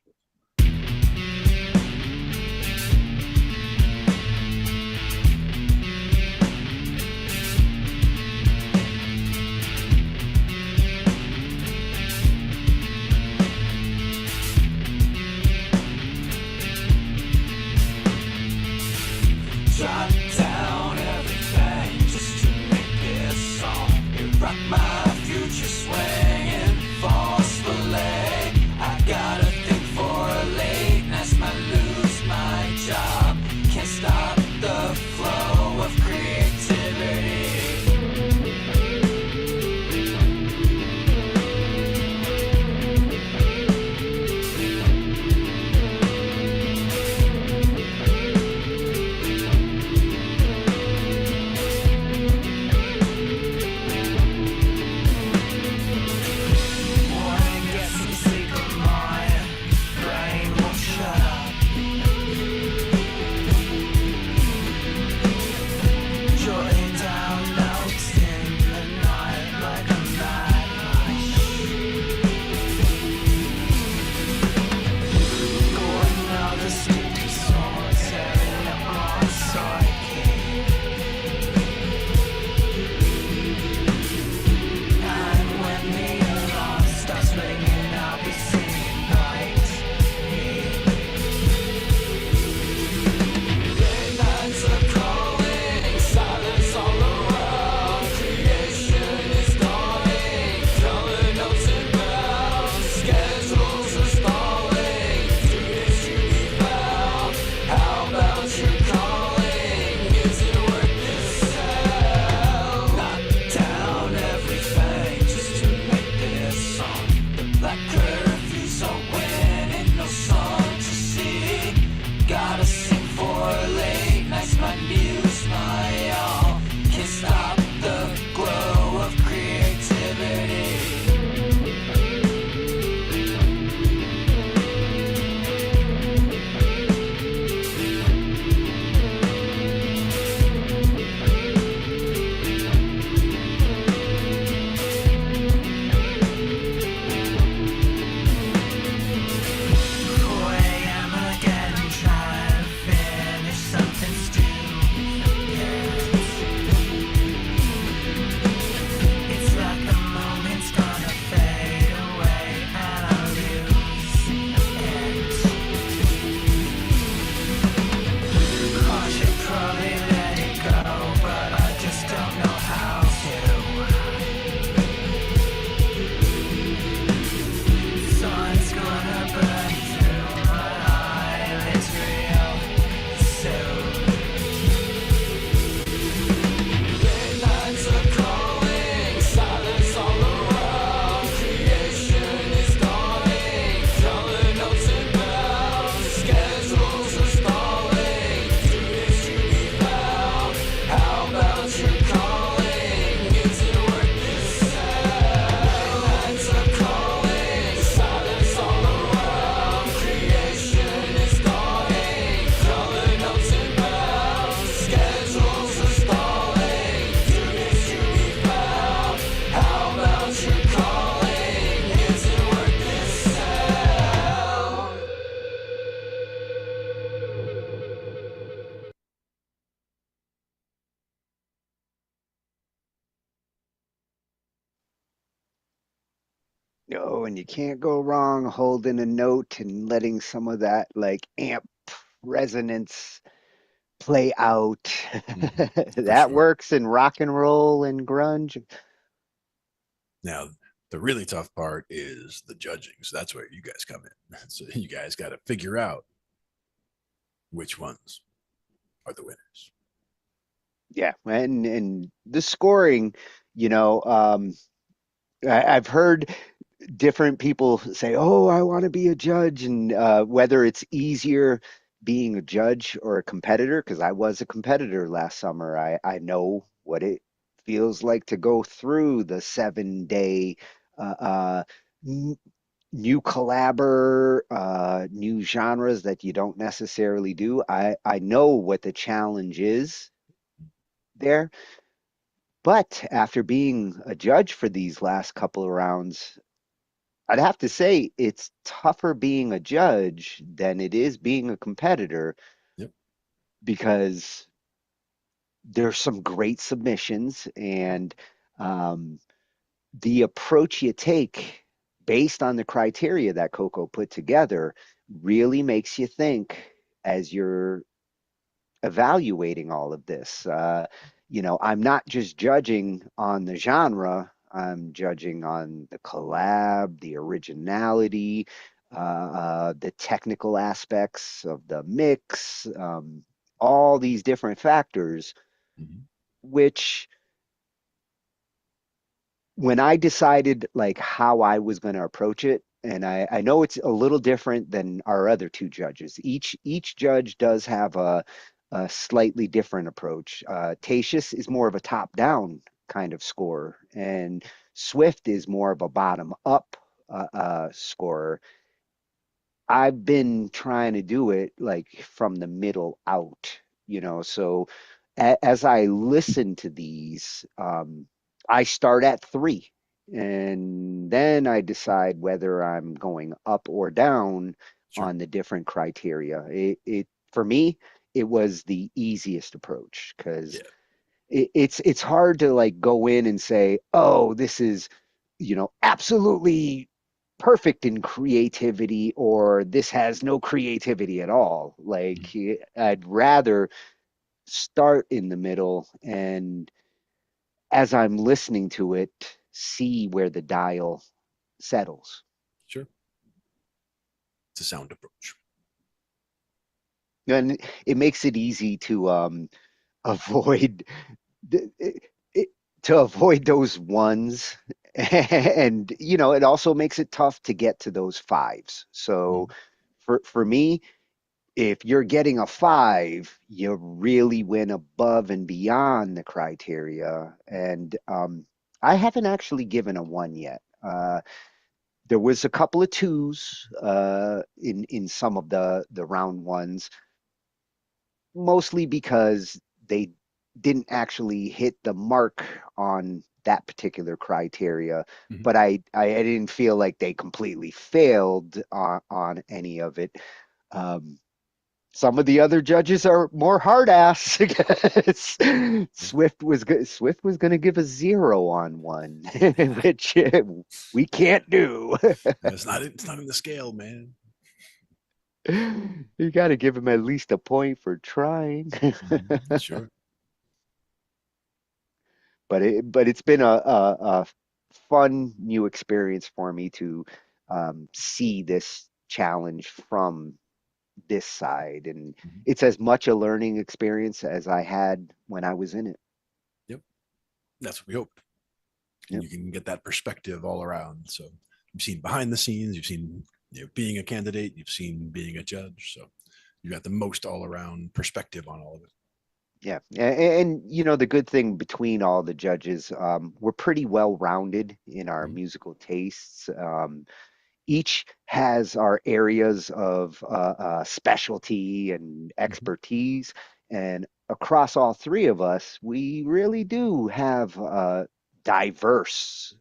Shut down everything just to make this song. It rocked my future swinging forcefully. I got a thing for Oh, and you can't go wrong holding a note and letting some of that like amp resonance play out. That sure. works in rock and roll and grunge. Now, the really tough part is the judging. So that's where you guys come in. So you guys got to figure out which ones are the winners. Yeah, and the scoring, you know, I've heard different people say, "Oh, I want to be a judge," and whether it's easier being a judge or a competitor, because I was a competitor last summer. I know what it feels like to go through the 7 day uh, uh, n- new new genres that you don't necessarily do. I know what the challenge is there. But after being a judge for these last couple of rounds, I'd have to say it's tougher being a judge than it is being a competitor Yep. because there's some great submissions and um, the approach you take based on the criteria that Coco put together really makes you think as you're evaluating all of this. I'm not just judging on the genre, I'm judging on the collab, the originality, the technical aspects of the mix, all these different factors, which when I decided like how I was going to approach it, and I know it's a little different than our other two judges. Each judge does have a slightly different approach. Tatius is more of a top-down kind of score, and Swift is more of a bottom-up scorer. I've been trying to do it like from the middle out, so as I listen to these, I start at three and then I decide whether I'm going up or down on the different criteria. For me, it was the easiest approach because it's hard to like go in and say, oh, this is, absolutely perfect in creativity or this has no creativity at all. Like I'd rather start in the middle and as I'm listening to it, see where the dial settles. Sure. It's a sound approach. And it makes it easy to avoid it, to avoid those ones. And it also makes it tough to get to those fives. So for me, if you're getting a five, you really went above and beyond the criteria. And I haven't actually given a one yet. There was a couple of twos in some of the round ones, mostly because they didn't actually hit the mark on that particular criteria. But I didn't feel like they completely failed on any of it. Um, some of the other judges are more hard ass. Swift was going to give a 0 on one, which we can't do. It's not in the scale, man. You got to give him at least a point for trying. Sure. But it's been a fun new experience for me to see this challenge from this side, and it's as much a learning experience as I had when I was in it. Yep. That's what we hoped. And you can get that perspective all around. So you've seen behind the scenes, you've seen being a candidate, you've seen being a judge. So you got the most all around perspective on all of it. Yeah, and the good thing between all the judges, we're pretty well rounded in our musical tastes. Each has our areas of specialty and expertise, and across all three of us, we really do have diverse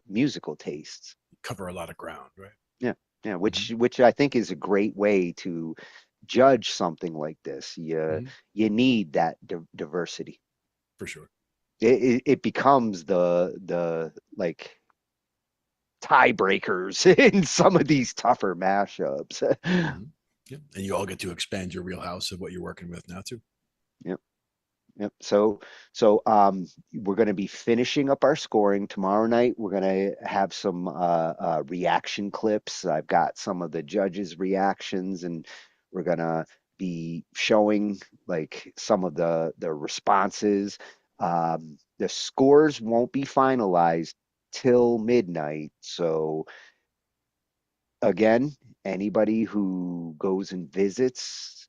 musical tastes. Cover a lot of ground, right? Yeah, yeah, which I think is a great way to judge something like this. You need that diversity. For sure. It becomes the like tiebreakers in some of these tougher mashups. Yep. And you all get to expand your wheelhouse of what you're working with now too. Yep. Yep. So we're going to be finishing up our scoring tomorrow night. We're going to have some reaction clips. I've got some of the judges' reactions, and we're going to be showing like some of the responses. The scores won't be finalized till midnight. So again, anybody who goes and visits,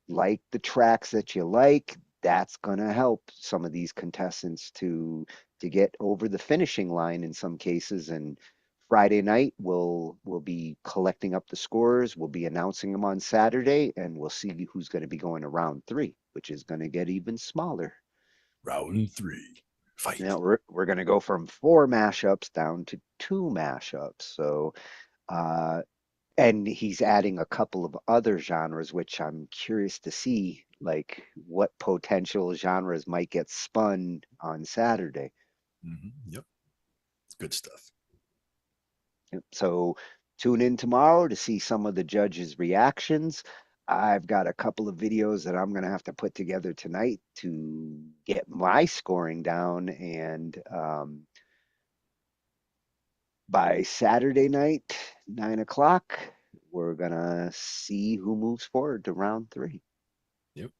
like the tracks that you like, that's going to help some of these contestants to get over the finishing line in some cases. And Friday night we'll be collecting up the scores. We'll be announcing them on Saturday, and we'll see who's going to be going to round 3, which is going to get even smaller. Round 3, fight. Now we're going to go from 4 mashups down to 2 mashups. So and he's adding a couple of other genres, which I'm curious to see, like what potential genres might get spun on Saturday. Yep. It's good stuff. Yep. So tune in tomorrow to see some of the judges' reactions. I've got a couple of videos that I'm going to have to put together tonight to get my scoring down. And by Saturday night, 9 o'clock, we're going to see who moves forward to round 3. Yep.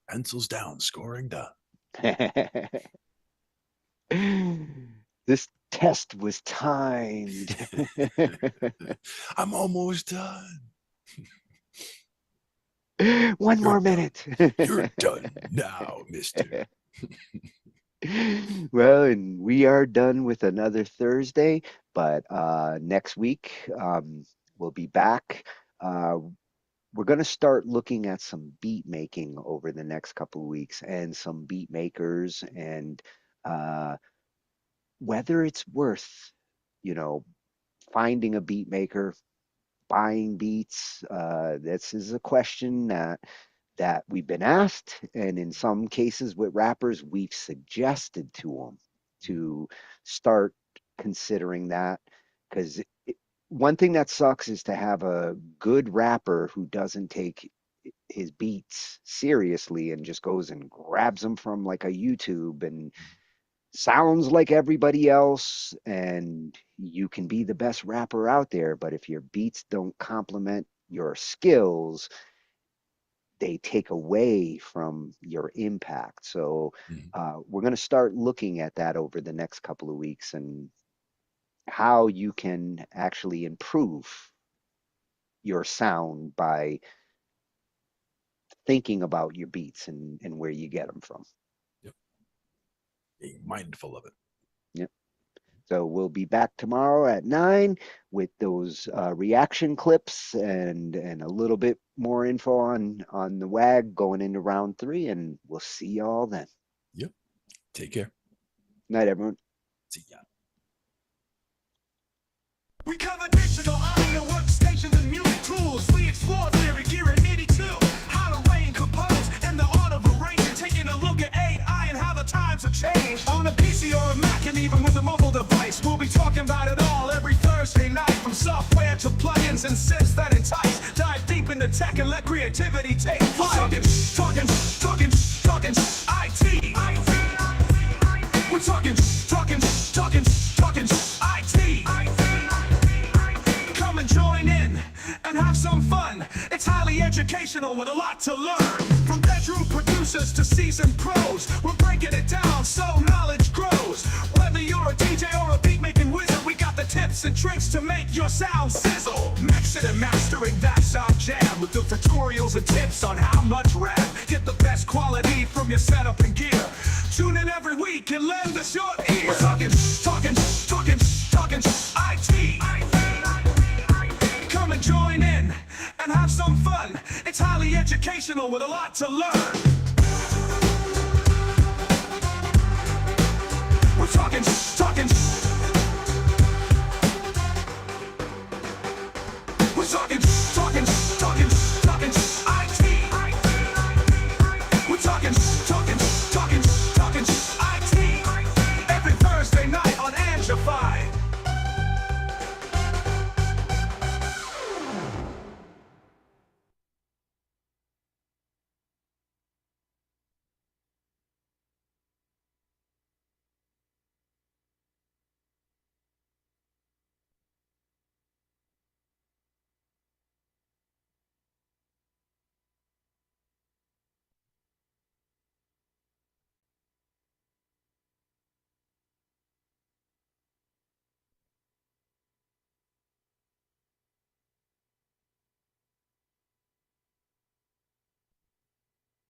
Pencils down, scoring done. This test was timed. I'm almost done. One more minute. You're done now, mister. Well, and we are done with another Thursday, but next week we'll be back. We're going to start looking at some beat making over the next couple of weeks, and some beat makers, and whether it's worth, finding a beat maker, buying beats. This is a question that we've been asked, and in some cases with rappers, we've suggested to them to start considering that, because one thing that sucks is to have a good rapper who doesn't take his beats seriously and just goes and grabs them from like a YouTube and sounds like everybody else, and you can be the best rapper out there, but if your beats don't complement your skills, they take away from your impact. So we're going to start looking at that over the next couple of weeks, and how you can actually improve your sound by thinking about your beats and where you get them from. Yep. Being mindful of it. Yep. So we'll be back tomorrow at 9 with those reaction clips and a little bit more info on the WAG going into round 3, and we'll see y'all then. Yep. Take care. Night, everyone. See ya. We cover digital audio workstations and music tools. We explore theory, gear, and MIDI too. How to arrange, compose, and the art of arranging. Taking a look at AI and how the times have changed. On a PC or a Mac, and even with a mobile device, we'll be talking about it all every Thursday night. From software to plugins and synths that entice. Dive deep into tech and let creativity take flight. Talking IT. We're talking IT. Come and join in and have some fun. It's highly educational with a lot to learn. From bedroom producers to seasoned pros, we're breaking it down so knowledge grows. Whether you're a DJ or a beat making wizard, we got the tips and tricks to make your sound sizzle. Mixing and mastering, that's our jam. With the tutorials and tips on how much rap. Get the best quality from your setup and gear. Tune in every week and lend us your ear. We're talking IT. Come and join in and have some fun. It's highly educational with a lot to learn. We're talking We're talking